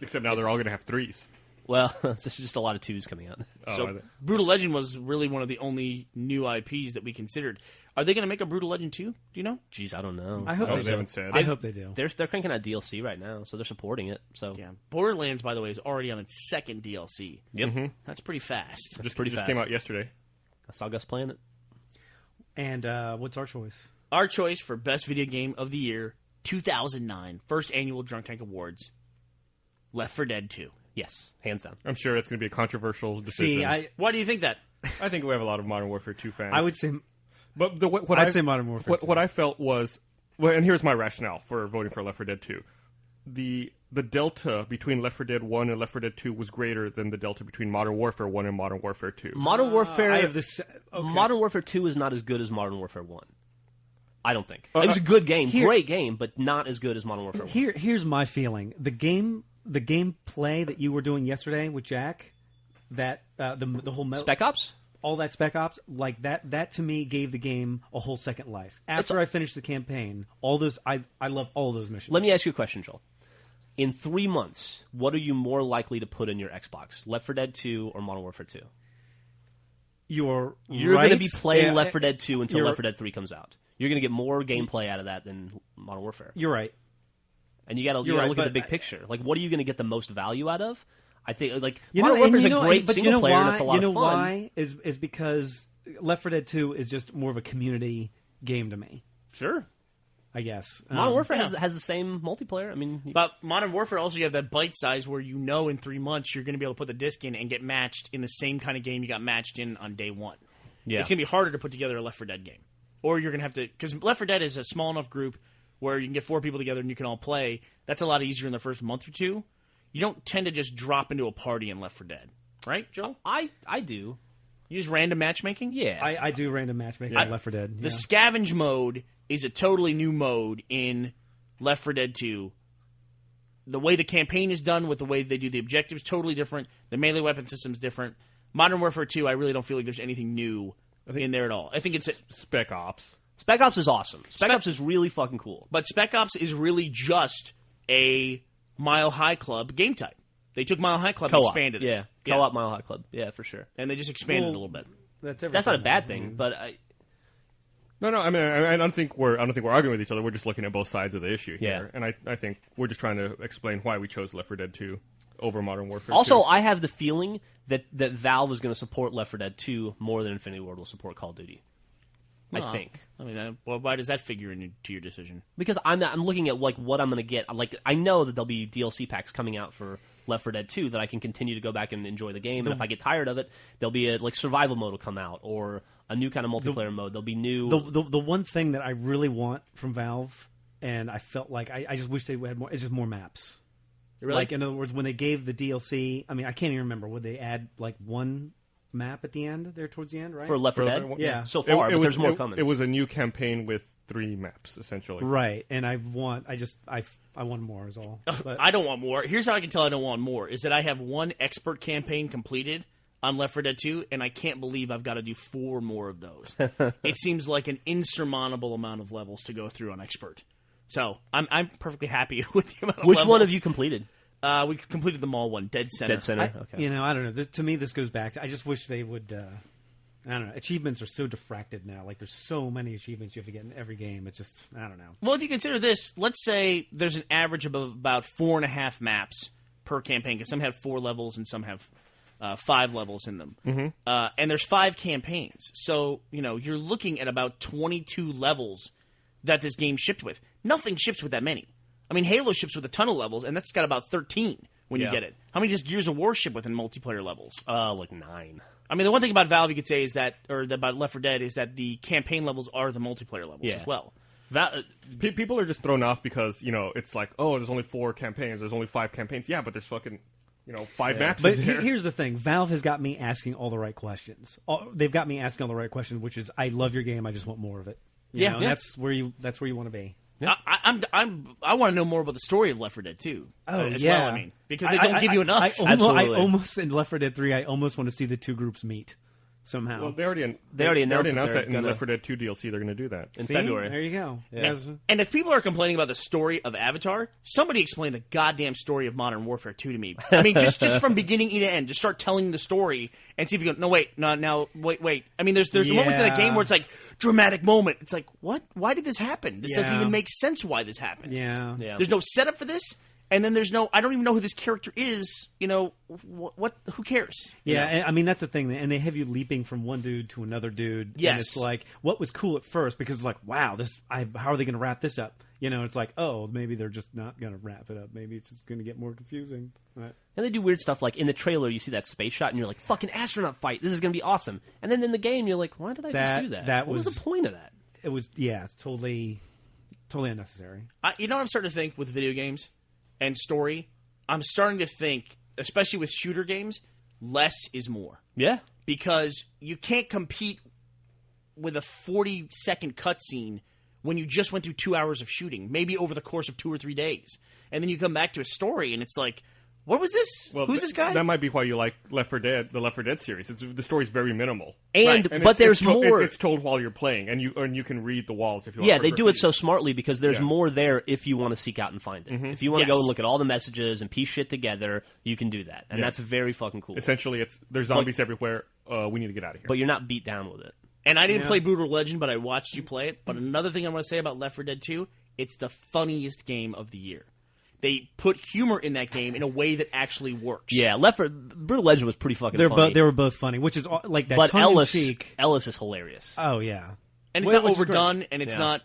Except now they're all going to have threes. Well, it's just a lot of twos coming out. So Brutal Legend was really one of the only new IPs that we considered. Are they going to make a Brutal Legend 2? Do you know? Jeez, I don't know. I hope Oh, they they do. haven't said. I hope they do. They're cranking out DLC right now, so they're supporting it. So Yeah. Borderlands, by the way, is already on its second DLC. Yep. That's pretty fast. Just pretty just fast. came out yesterday. I saw Gus playing it. And what's our choice? Our choice for Best Video Game of the Year, 2009, first annual Drunk Tank Awards, Left 4 Dead 2. Yes, hands down. I'm sure it's going to be a controversial decision. See, Why do you think that? I think we have a lot of Modern Warfare 2 fans. I would say But what I'd say Modern Warfare 2. What I felt was, well, and here's my rationale for voting for Left 4 Dead 2. The delta between Left 4 Dead 1 and Left 4 Dead 2 was greater than the delta between Modern Warfare 1 and Modern Warfare 2. Modern Warfare. I have this. Okay. Modern Warfare 2 is not as good as Modern Warfare 1. I don't think. It was a good game, great game, but not as good as Modern Warfare 1. Here's my feeling. The gameplay that you were doing yesterday with Jack, that the whole Spec Ops? all that Spec Ops, like that to me gave the game a whole second life. After I finished the campaign, all those I love all those missions. Let me ask you a question, Joel. In 3 months, what are you more likely to put in your Xbox? Left 4 Dead 2 or Modern Warfare 2? You're You're right. going to be playing Yeah, Left 4 Dead 2 until you're- Left 4 Dead 3 comes out. You're going to get more gameplay out of that than Modern Warfare. You're right. And you got to You're right, look at the but big picture. Like, what are you going to get the most value out of? I think, like, You Modern know, Warfare is and a you know, great but you single know player why, that's a lot you know of fun. why is because Left 4 Dead 2 is just more of a community game to me. Sure. I guess Modern Warfare yeah. has the same multiplayer. I mean, But Modern Warfare also, you have that bite size where you know in 3 months you're going to be able to put the disc in and get matched in the same kind of game you got matched in on day one. yeah. It's going to be harder to put together a Left 4 Dead game. Or you're going to have to... Because Left 4 Dead is a small enough group where you can get 4 people together and you can all play. That's a lot easier in the first month or two. You don't tend to just drop into a party in Left 4 Dead. Right, Joel? I do. You use random matchmaking? Yeah. I do random matchmaking in Left 4 Dead. The yeah. scavenge mode is a totally new mode in Left 4 Dead 2. The way the campaign is done with the way they do the objectives totally different. The melee weapon system's different. Modern Warfare 2, I really don't feel like there's anything new in there at all. I think it's... Spec Ops. Spec Ops is awesome. Spec Ops is really fucking cool. But Spec Ops is really just a Mile High Club game type. They took Mile High Club and Co-op. expanded it. Yeah. Co-op Mile High Club. Yeah, for sure. And they just expanded it a Well, little bit. That's everything. That's not a bad thing, but No, I mean, I don't think we're arguing with each other. We're just looking at both sides of the issue here, Yeah. and I think we're just trying to explain why we chose Left 4 Dead 2 over Modern Warfare. also 2. I have the feeling that Valve is going to support Left 4 Dead 2 more than Infinity Ward will support Call of Duty. I think. I mean, well, why does that figure into your decision? Because I'm looking at like what I'm going to get. Like I know that there'll be DLC packs coming out for Left 4 Dead 2 that I can continue to go back and enjoy the game. And if I get tired of it, there'll be a like survival mode will come out or a new kind of multiplayer mode. There'll be new. The one thing that I really want from Valve, and I felt like I just wish they had more. It's just more maps. Really? Like in other words, when they gave the DLC, I mean, I can't even remember. Would they add like one map at the end there towards the end, right? for Left 4 Dead, Yeah. so far, but there's more coming. It was a new campaign with 3 maps essentially. Right, and I want more is all. But I don't want more. Here's how I can tell I don't want more, is that I have 1 expert campaign completed on Left 4 Dead 2, and I can't believe I've got to do 4 more of those. It seems like an insurmountable amount of levels to go through on expert. So I'm perfectly happy with the amount of Which levels. one have you completed? We completed them all. Dead Center. Dead Center. Okay. I don't know. To me, this goes back to, I just wish they would. I don't know. Achievements are so diffracted now. Like, there's so many achievements you have to get in every game. It's just, I don't know. Well, if you consider this, let's say there's an average of about 4.5 maps per campaign, because some have 4 levels and some have 5 levels in them. Mm-hmm. And there's 5 campaigns. So, you're looking at about 22 levels that this game shipped with. Nothing ships with that many. I mean, Halo ships with a ton of levels, and that's got about 13 when you get it. How many does Gears of War ship with in multiplayer levels? Like 9. I mean, the one thing about Valve you could say is that, about Left 4 Dead, is that the campaign levels are the multiplayer levels as well. People are just thrown off because, it's like, oh, there's only 4 campaigns, there's only 5 campaigns. Yeah, but there's fucking, 5 maps But in there. here's the thing. Valve has got me asking all the right questions. They've got me asking all the right questions, which is, I love your game, I just want more of it. You know, and that's where you want to be. Yeah. I want to know more about the story of Left 4 Dead 2. As yeah. well, I mean, because they don't give you enough. I almost in Left 4 Dead 3, I almost want to see the 2 groups meet somehow. Well, they already announced that in gonna... Left 4 Dead 2 DLC they're going to do that in February. There you go. Yeah. And if people are complaining about the story of Avatar, somebody explain the goddamn story of Modern Warfare 2 to me. I mean, just from beginning to end, just start telling the story and see if you go, wait. I mean, there's moments in that game where it's like, dramatic moment. It's like, what? Why did this happen? This doesn't even make sense why this happened. Yeah. There's no setup for this. And then I don't even know who this character is. What? Who cares? Yeah, I mean, that's the thing. And they have you leaping from one dude to another dude. Yes. And it's like, what was cool at first? Because it's like, wow, how are they going to wrap this up? It's like, oh, maybe they're just not going to wrap it up. Maybe it's just going to get more confusing. Right. And they do weird stuff, like in the trailer, you see that space shot, and you're like, fucking astronaut fight. This is going to be awesome. And then in the game, you're like, why did I just do that? What was the point of that? It was, it's totally unnecessary. You know what I'm starting to think with video games and story? I'm starting to think, especially with shooter games, less is more. Yeah. Because you can't compete with a 40-second cutscene when you just went through 2 hours of shooting, maybe over the course of 2 or 3 days. And then you come back to a story, and it's like, what was this? Well, Who's this guy? That might be why you like the Left 4 Dead series. The story's very minimal. But there's more. It's told while you're playing, and you can read the walls if you want. Yeah, they do it so smartly because there's more there if you want to seek out and find it. Mm-hmm. If you want to go and look at all the messages and piece shit together, you can do that, and that's very fucking cool. Essentially, there's zombies everywhere. We need to get out of here. But you're not beat down with it. And I didn't play Brutal Legend, but I watched you play it. But another thing I want to say about Left 4 Dead 2, it's the funniest game of the year. They put humor in that game in a way that actually works. Yeah, Brutal Legend was pretty fucking funny. They were both funny, which is like that. But Ellis is hilarious. Oh yeah, and it's not overdone, and it's not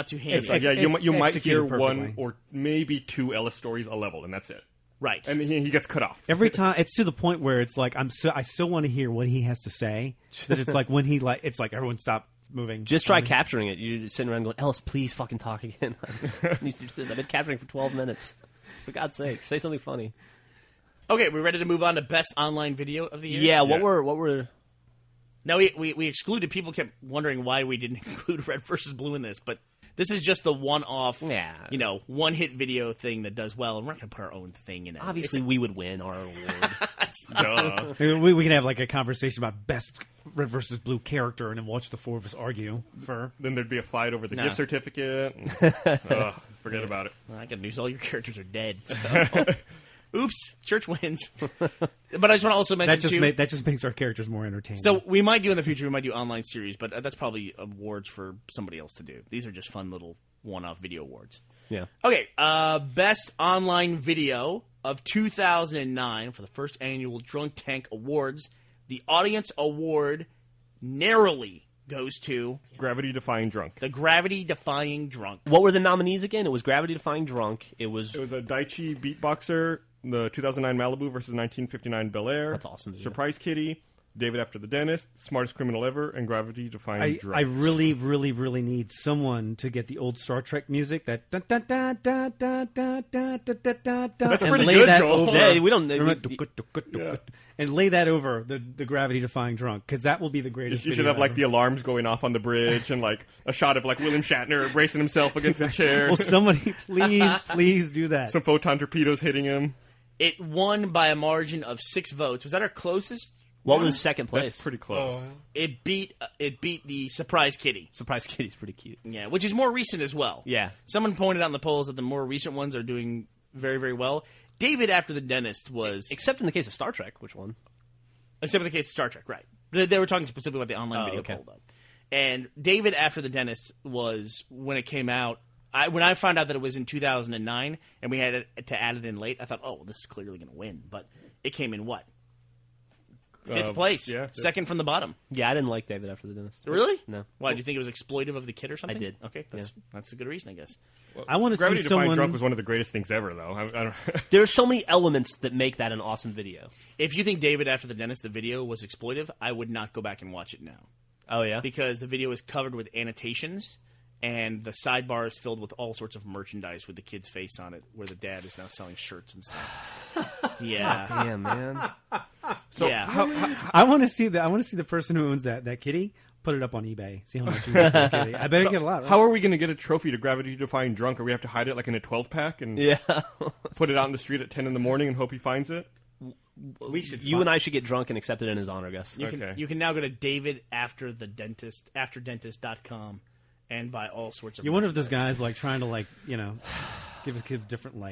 too handy. You might hear one or maybe 2 Ellis stories a level, and that's it. Right, and he gets cut off every time. It's to the point where it's like I still want to hear what he has to say. That it's like when it's like everyone stop moving. Just try capturing it. You're sitting around going, Ellis, please fucking talk again. I've been capturing for 12 minutes. For God's sake, say something funny. Okay, we're ready to move on to best online video of the year? Yeah, what were... Now, we excluded... People kept wondering why we didn't include Red vs. Blue in this, but this is just the one-off, one-hit video thing that does well, and we're not going to put our own thing in it. Obviously, we would win our award. Duh. We can have like a conversation about best Red vs. Blue character, and then watch the 4 of us argue. Then there'd be a fight over the gift certificate. Forget about it. Well, I got news. All your characters are dead. So. Oops, church wins. But I just want to also mention that just makes our characters more entertaining. So we might do in the future. We might do online series, but that's probably awards for somebody else to do. These are just fun little one-off video awards. Yeah. Okay. Best online video of 2009 for the first annual Drunk Tank Awards. The audience award narrowly goes to Gravity Defying Drunk. The Gravity Defying Drunk. What were the nominees again? It was Gravity Defying Drunk. It was a Daichi Beatboxer, the 2009 Malibu versus 1959 Bel Air. That's awesome. Surprise Kitty, David After the Dentist, Smartest Criminal Ever, and Gravity Defying Drugs. I really, really, really need someone to get the old Star Trek music that da da da da da da da da da da. That's and pretty lay good, that Joel. over. Yeah, we don't. And lay that over the Gravity Defying Drunk, because that will be the greatest. You should video have like ever. the alarms going off on the bridge and like a shot of like William Shatner bracing himself against the chair. Well, somebody please do that. Some photon torpedoes hitting him. It won by a margin of 6 votes. Was that our closest? What was second place? That's pretty close. It beat the Surprise Kitty. Surprise Kitty's pretty cute. Yeah, which is more recent as well. Yeah. Someone pointed out in the polls that the more recent ones are doing very, very well. David After the Dentist was... Except in the case of Star Trek, which one? Except in the case of Star Trek, right. They were talking specifically about the online video poll, though. And David After the Dentist was, when it came out, when I found out that it was in 2009 and we had to add it in late, I thought, oh, well, this is clearly going to win. But it came in what? 5th place. Yeah. Second from the bottom. Yeah, I didn't like David After the Dentist. Really? No. Why, do you think it was exploitive of the kid or something? I did. Okay, that's a good reason, I guess. I want to Gravity see Defying someone. Drunk was one of the greatest things ever, though. I don't... There are so many elements that make that an awesome video. If you think David After the Dentist, the video, was exploitive, I would not go back and watch it now. Oh, yeah? Because the video is covered with annotations, and the sidebar is filled with all sorts of merchandise with the kid's face on it, where the dad is now selling shirts and stuff. Yeah. Damn, man. So yeah. I want to see the. I want to see the person who owns that kitty put it up on eBay. See how much you get for the kitty. I bet you get a lot. Right? How are we going to get a trophy to Gravity Defying Drunk? Or we have to hide it like in a 12-pack and put it out in the street at 10 in the morning and hope he finds it? You and I should get drunk and accept it in his honor, Gus. You can now go to davidafterthedentist.com and buy all sorts of. You wonder if this merchandise. guy's like trying to give his kids different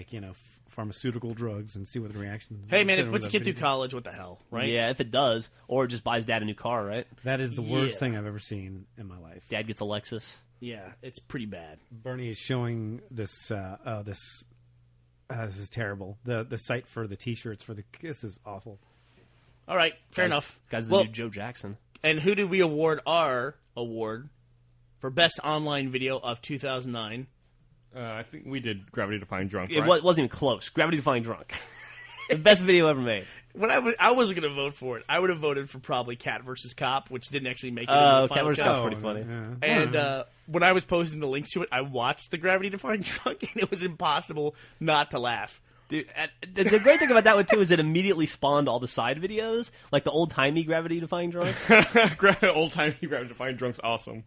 pharmaceutical drugs and see what the reaction is. Hey man, if it puts a kid through college, what the hell, right? Yeah, if it does, or just buys dad a new car, right? That is the worst thing I've ever seen in my life. Dad gets a Lexus. Yeah, it's pretty bad. Bernie is showing this. This is terrible. The site for the T-shirts for this is awful. All right, fair enough. Guy's the new Joe Jackson. And who did we award our award for best online video of 2009? I think we did Gravity Defying Drunk, It right? wasn't even close. Gravity Defying Drunk. The best video ever made. When I wasn't going to vote for it. I would have voted for probably Cat vs. Cop, which didn't actually make it. Oh, Cat Cat vs. Cop's Cut. pretty funny. Yeah. And when I was posting the links to it, I watched the Gravity Defying Drunk, and it was impossible not to laugh. Dude, the great thing about that one, too, is it immediately spawned all the side videos, like the old-timey Gravity Defying Drunk. Old-timey Gravity Defying Drunk's awesome.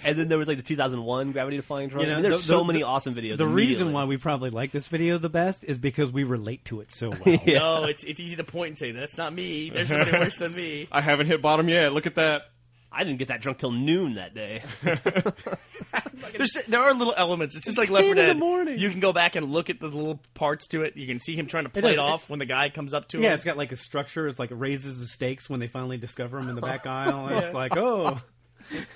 And then there was like the 2001 Gravity Defying Drunk. You know, There's so many awesome videos. The reason immediately. why we probably like this video the best is because we relate to it so well. No, it's easy to point and say, that's not me. There's somebody worse than me. I haven't hit bottom yet. Look at that. I didn't get that drunk till noon that day. There are little elements. It's just like Left 4 10 in the Dead. morning. You can go back and look at the little parts to it. You can see him trying to play it off when the guy comes up to him. Yeah, it's got like a structure. It's like it raises the stakes when they finally discover him in the back aisle. And it's like, oh.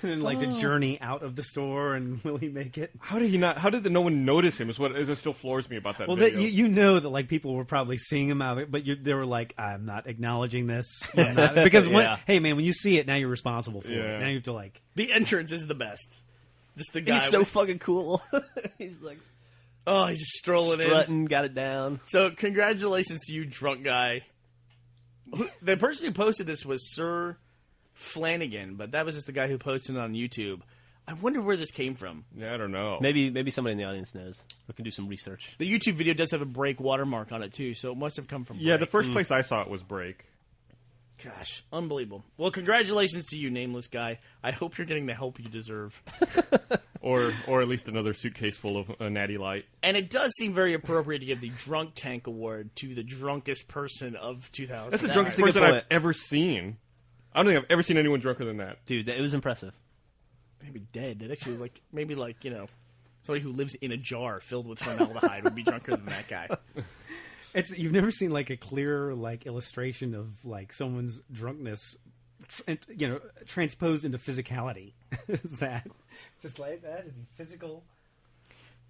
And like the journey out of the store, and will he make it? How did no one notice him? Is what still floors me about that Well, video. you know that like people were probably seeing him out, but they were like, "I'm not acknowledging this," because hey man, when you see it, now you're responsible for it. Now you have to like. The entrance is the best. Just the guy. He's so fucking cool. He's like, he's just strolling strutting, got it down. So congratulations to you, drunk guy. The person who posted this was Sir Flanagan, but that was just the guy who posted it on YouTube. I wonder where this came from. Yeah, I don't know. Maybe somebody in the audience knows. We can do some research. The YouTube video does have a break watermark on it too, so it must have come from. Yeah, Break. the first place I saw it was Break. Gosh, unbelievable. Well, congratulations to you, nameless guy. I hope you're getting the help you deserve. or at least another suitcase full of Natty Light. And it does seem very appropriate to give the Drunk Tank Award to the drunkest person of 2000. That's the drunkest person I've ever seen. I don't think I've ever seen anyone drunker than that. Dude, it was impressive. Maybe dead. That actually, maybe somebody who lives in a jar filled with formaldehyde would be drunker than that guy. You've never seen like a clear like illustration of like someone's drunkenness, transposed into physicality. Is that just like that? Is the physical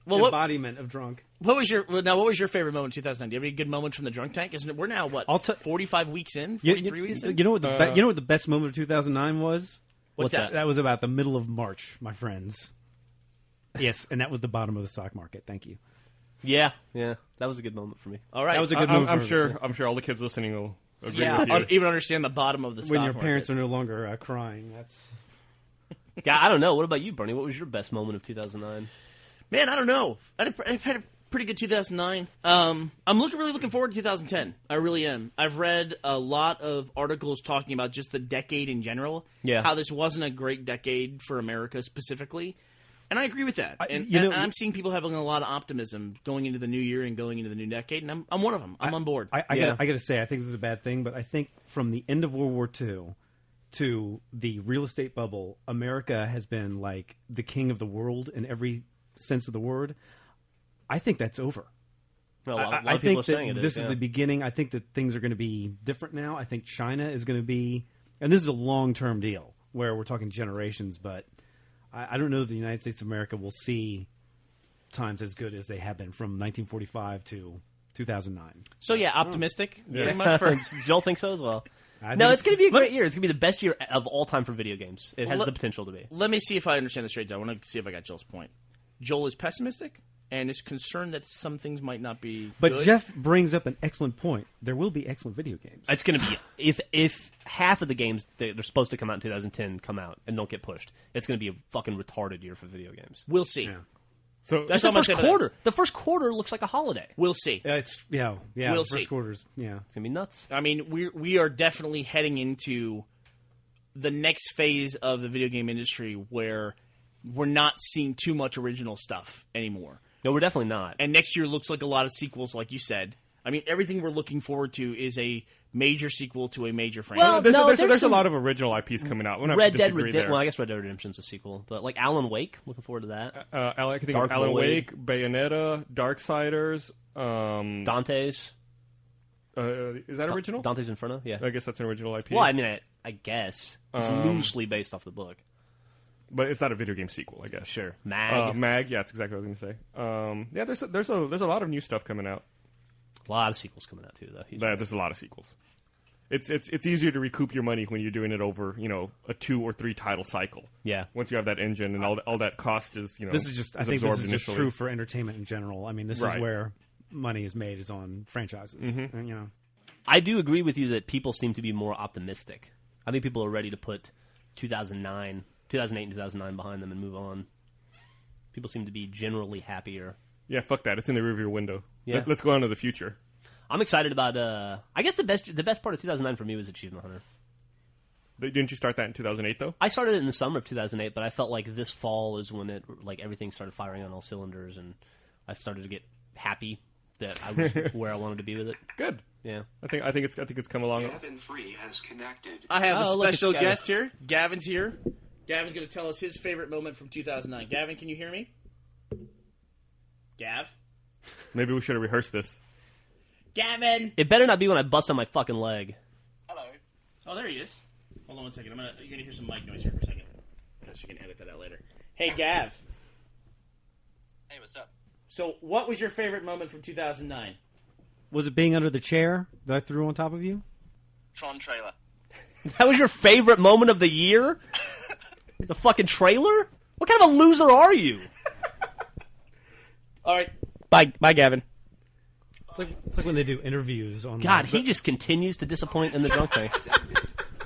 embodiment of drunk? What was your favorite moment in 2009? Do you have any good moments from the Drunk Tank? Isn't it? We're now 45 weeks in, 43 weeks in. You know what the best moment of 2009 was? What's that? That was about the middle of March, my friends. Yes, and that was the bottom of the stock market. Thank you. Yeah, that was a good moment for me. All right, that was a good moment. I'm sure all the kids listening agree Yeah, with you. even understand the bottom of the stock When your market. parents are no longer crying, that's... Yeah, I don't know. What about you, Bernie? What was your best moment of 2009? Man, I don't know. I've had a pretty good 2009. I'm really looking forward to 2010. I really am. I've read a lot of articles talking about just the decade in general. Yeah. How this wasn't a great decade for America specifically. And I agree with that. And I'm seeing people having a lot of optimism going into the new year and going into the new decade, and I'm one of them. I'm on board. I got to say, I think this is a bad thing, but I think from the end of World War II to the real estate bubble, America has been like the king of the world in every sense of the word. I think that's over. Well, a lot I of people think are saying that it this is is the beginning. I think that things are going to be different now. I think China is going to be, and this is a long-term deal where we're talking generations, but I don't know that the United States of America will see times as good as they have been from 1945 to 2009. So yeah, optimistic. Pretty much for Does Joel think so as well? I think No, it's going to be a great year. It's going to be the best year of all time for video games. It has Let- the potential to be. Let me see if I understand this right. I want to see if I got Joel's point. Joel is pessimistic and is concerned that some things might not be But good. Jeff brings up an excellent point. There will be excellent video games. It's going to be if half of the games that are supposed to come out in 2010 come out and don't get pushed, it's going to be a fucking retarded year for video games. We'll see. Yeah. So That's It's the all I'm gonna first say about quarter. The first quarter looks like a holiday. We'll see. It's yeah. We'll first see. quarters. Yeah. It's going to be nuts. I mean, we are definitely heading into the next phase of the video game industry where we're not seeing too much original stuff anymore. No, we're definitely not. And next year looks like a lot of sequels, like you said. I mean, everything we're looking forward to is a major sequel to a major franchise. Well, there's there's a some- lot of original IPs coming out. We're not Red Dead disagree Redemption. there. Well, I guess Red Dead Redemption's a sequel, but like Alan Wake, looking forward to that. I can think Dark of Alan Void. Wake, Bayonetta, Darksiders. Dante's. Is that original? Dante's Inferno. Yeah. I guess that's an original IP. Well, I mean, I guess it's loosely based off the book. But it's not a video game sequel, I guess. Sure. Mag. Mag, yeah, that's exactly what I was going to say. Yeah, there's a lot of new stuff coming out. A lot of sequels coming out too, though. There's a lot of sequels. It's easier to recoup your money when you're doing it over a 2 or 3 title cycle. Yeah. Once you have that engine and all that cost is This is just. I think this absorbed is just initially. true for entertainment in general. I mean, this Right. is where money is made is on franchises. Mm-hmm. And, I do agree with you that people seem to be more optimistic. I think people are ready to put 2008 and 2009 behind them and move on. People seem to be generally happier. Yeah, fuck that. It's in the rearview window. Yeah. Let's go on to the future. I'm excited about. I guess the best part of 2009 for me was Achievement Hunter. Didn't you start that in 2008 though? I started it in the summer of 2008, but I felt like this fall is when everything started firing on all cylinders, and I started to get happy that I was where I wanted to be with it. Good. Yeah. I think it's come along. Gavin Free has connected. I have Oh, a look, special it's Gavin. guest here. Gavin's here. Gavin's going to tell us his favorite moment from 2009. Gavin, can you hear me? Gav? Maybe we should have rehearsed this. Gavin! It better not be when I bust on my fucking leg. Hello. Oh, there he is. Hold on one second. You're going to hear some mic noise here for a second. Unless you can edit that out later. Hey, Gav. Hey, what's up? So, what was your favorite moment from 2009? Was it being under the chair that I threw on top of you? Tron trailer. That was your favorite moment of the year? The fucking trailer? What kind of a loser are you? All right. Bye, Gavin. It's like when they do interviews on. God, he just continues to disappoint in the drunk tank.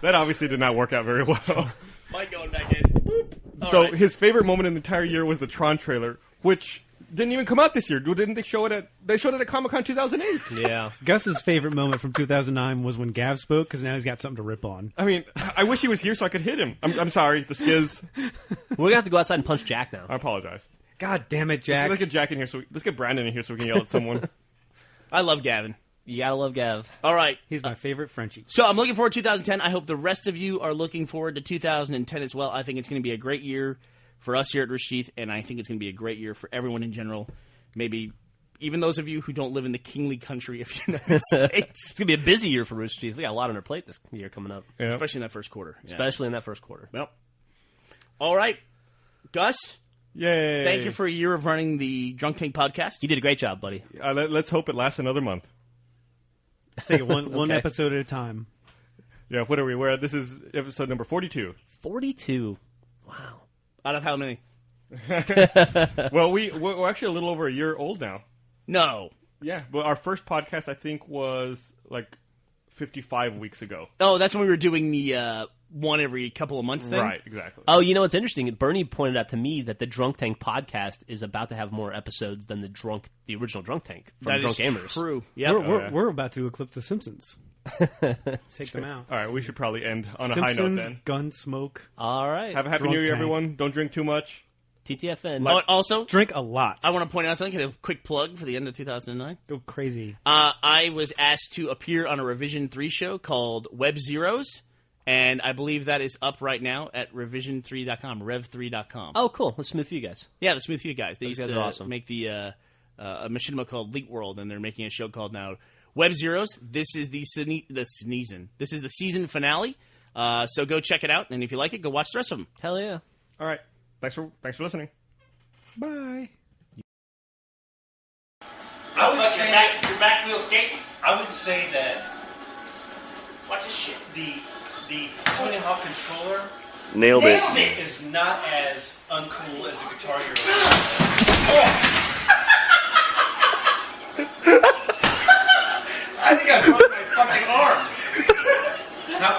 That obviously did not work out very well. Mic going back in. Boop. All So right. his favorite moment in the entire year was the Tron trailer, which didn't even come out this year. Didn't they show it They showed it at Comic-Con 2008. Yeah. Gus's favorite moment from 2009 was when Gav spoke because now he's got something to rip on. I mean, I wish he was here so I could hit him. I'm sorry, the skiz. We're going to have to go outside and punch Jack now. I apologize. God damn it, Jack! Let's get Jack in here. Let's get Brandon in here so we can yell at someone. I love Gavin. You gotta love Gav. All right. He's my favorite Frenchie. So I'm looking forward to 2010. I hope the rest of you are looking forward to 2010 as well. I think it's going to be a great year for us here at Rooster Teeth, and I think it's going to be a great year for everyone in general. Maybe even those of you who don't live in the kingly country of the United States. It's going to be a busy year for Rooster Teeth. We got a lot on our plate this year coming up. Yeah. Especially in that first quarter. Yeah. Especially in that first quarter. Well, all right. Gus, Yay. thank you for a year of running the Drunk Tank podcast. You did a great job, buddy. Let's hope it lasts another month. Take it one Okay. episode at a time. Yeah, what are we? This is episode number 42. 42. Wow. Out of how many? Well, we're actually a little over a year old now. No. Yeah, but our first podcast, I think, was like 55 weeks ago. Oh, that's when we were doing the one every couple of months thing? Right, exactly. Oh, you know what's interesting? Bernie pointed out to me that the Drunk Tank podcast is about to have more episodes than the original Drunk Tank from That Drunk is Gamers. true. Yeah. We're about to eclipse the Simpsons. Take them out. All right, we should probably end on a high note Simpsons, then. Gunsmoke. All right. Have a happy Drunk New Year, Tank. everyone. Don't drink too much. TTFN. Oh, also, Drink a lot. I want to point out something. Can I have a quick plug for the end of 2009? Go crazy. I was asked to appear on a Revision 3 show called Web Zeros, and I believe that is up right now at revision3.com, rev3.com. Oh, cool. Let's smooth for you guys. Yeah, the Smooth Few guys. They Those used guys to are awesome. make the a machinima called Leak World, and they're making a show called now Web Zeros. This is the sneezing. This is the season finale. So go check it out, and if you like it, go watch the rest of them. Hell yeah. All right. Thanks for listening. Bye. I would say your back wheel skating. I would say that Watch this shit. the Tony Hawk controller Nailed it. is not as uncool as the Guitar Hero. I think I broke my fucking arm. Now,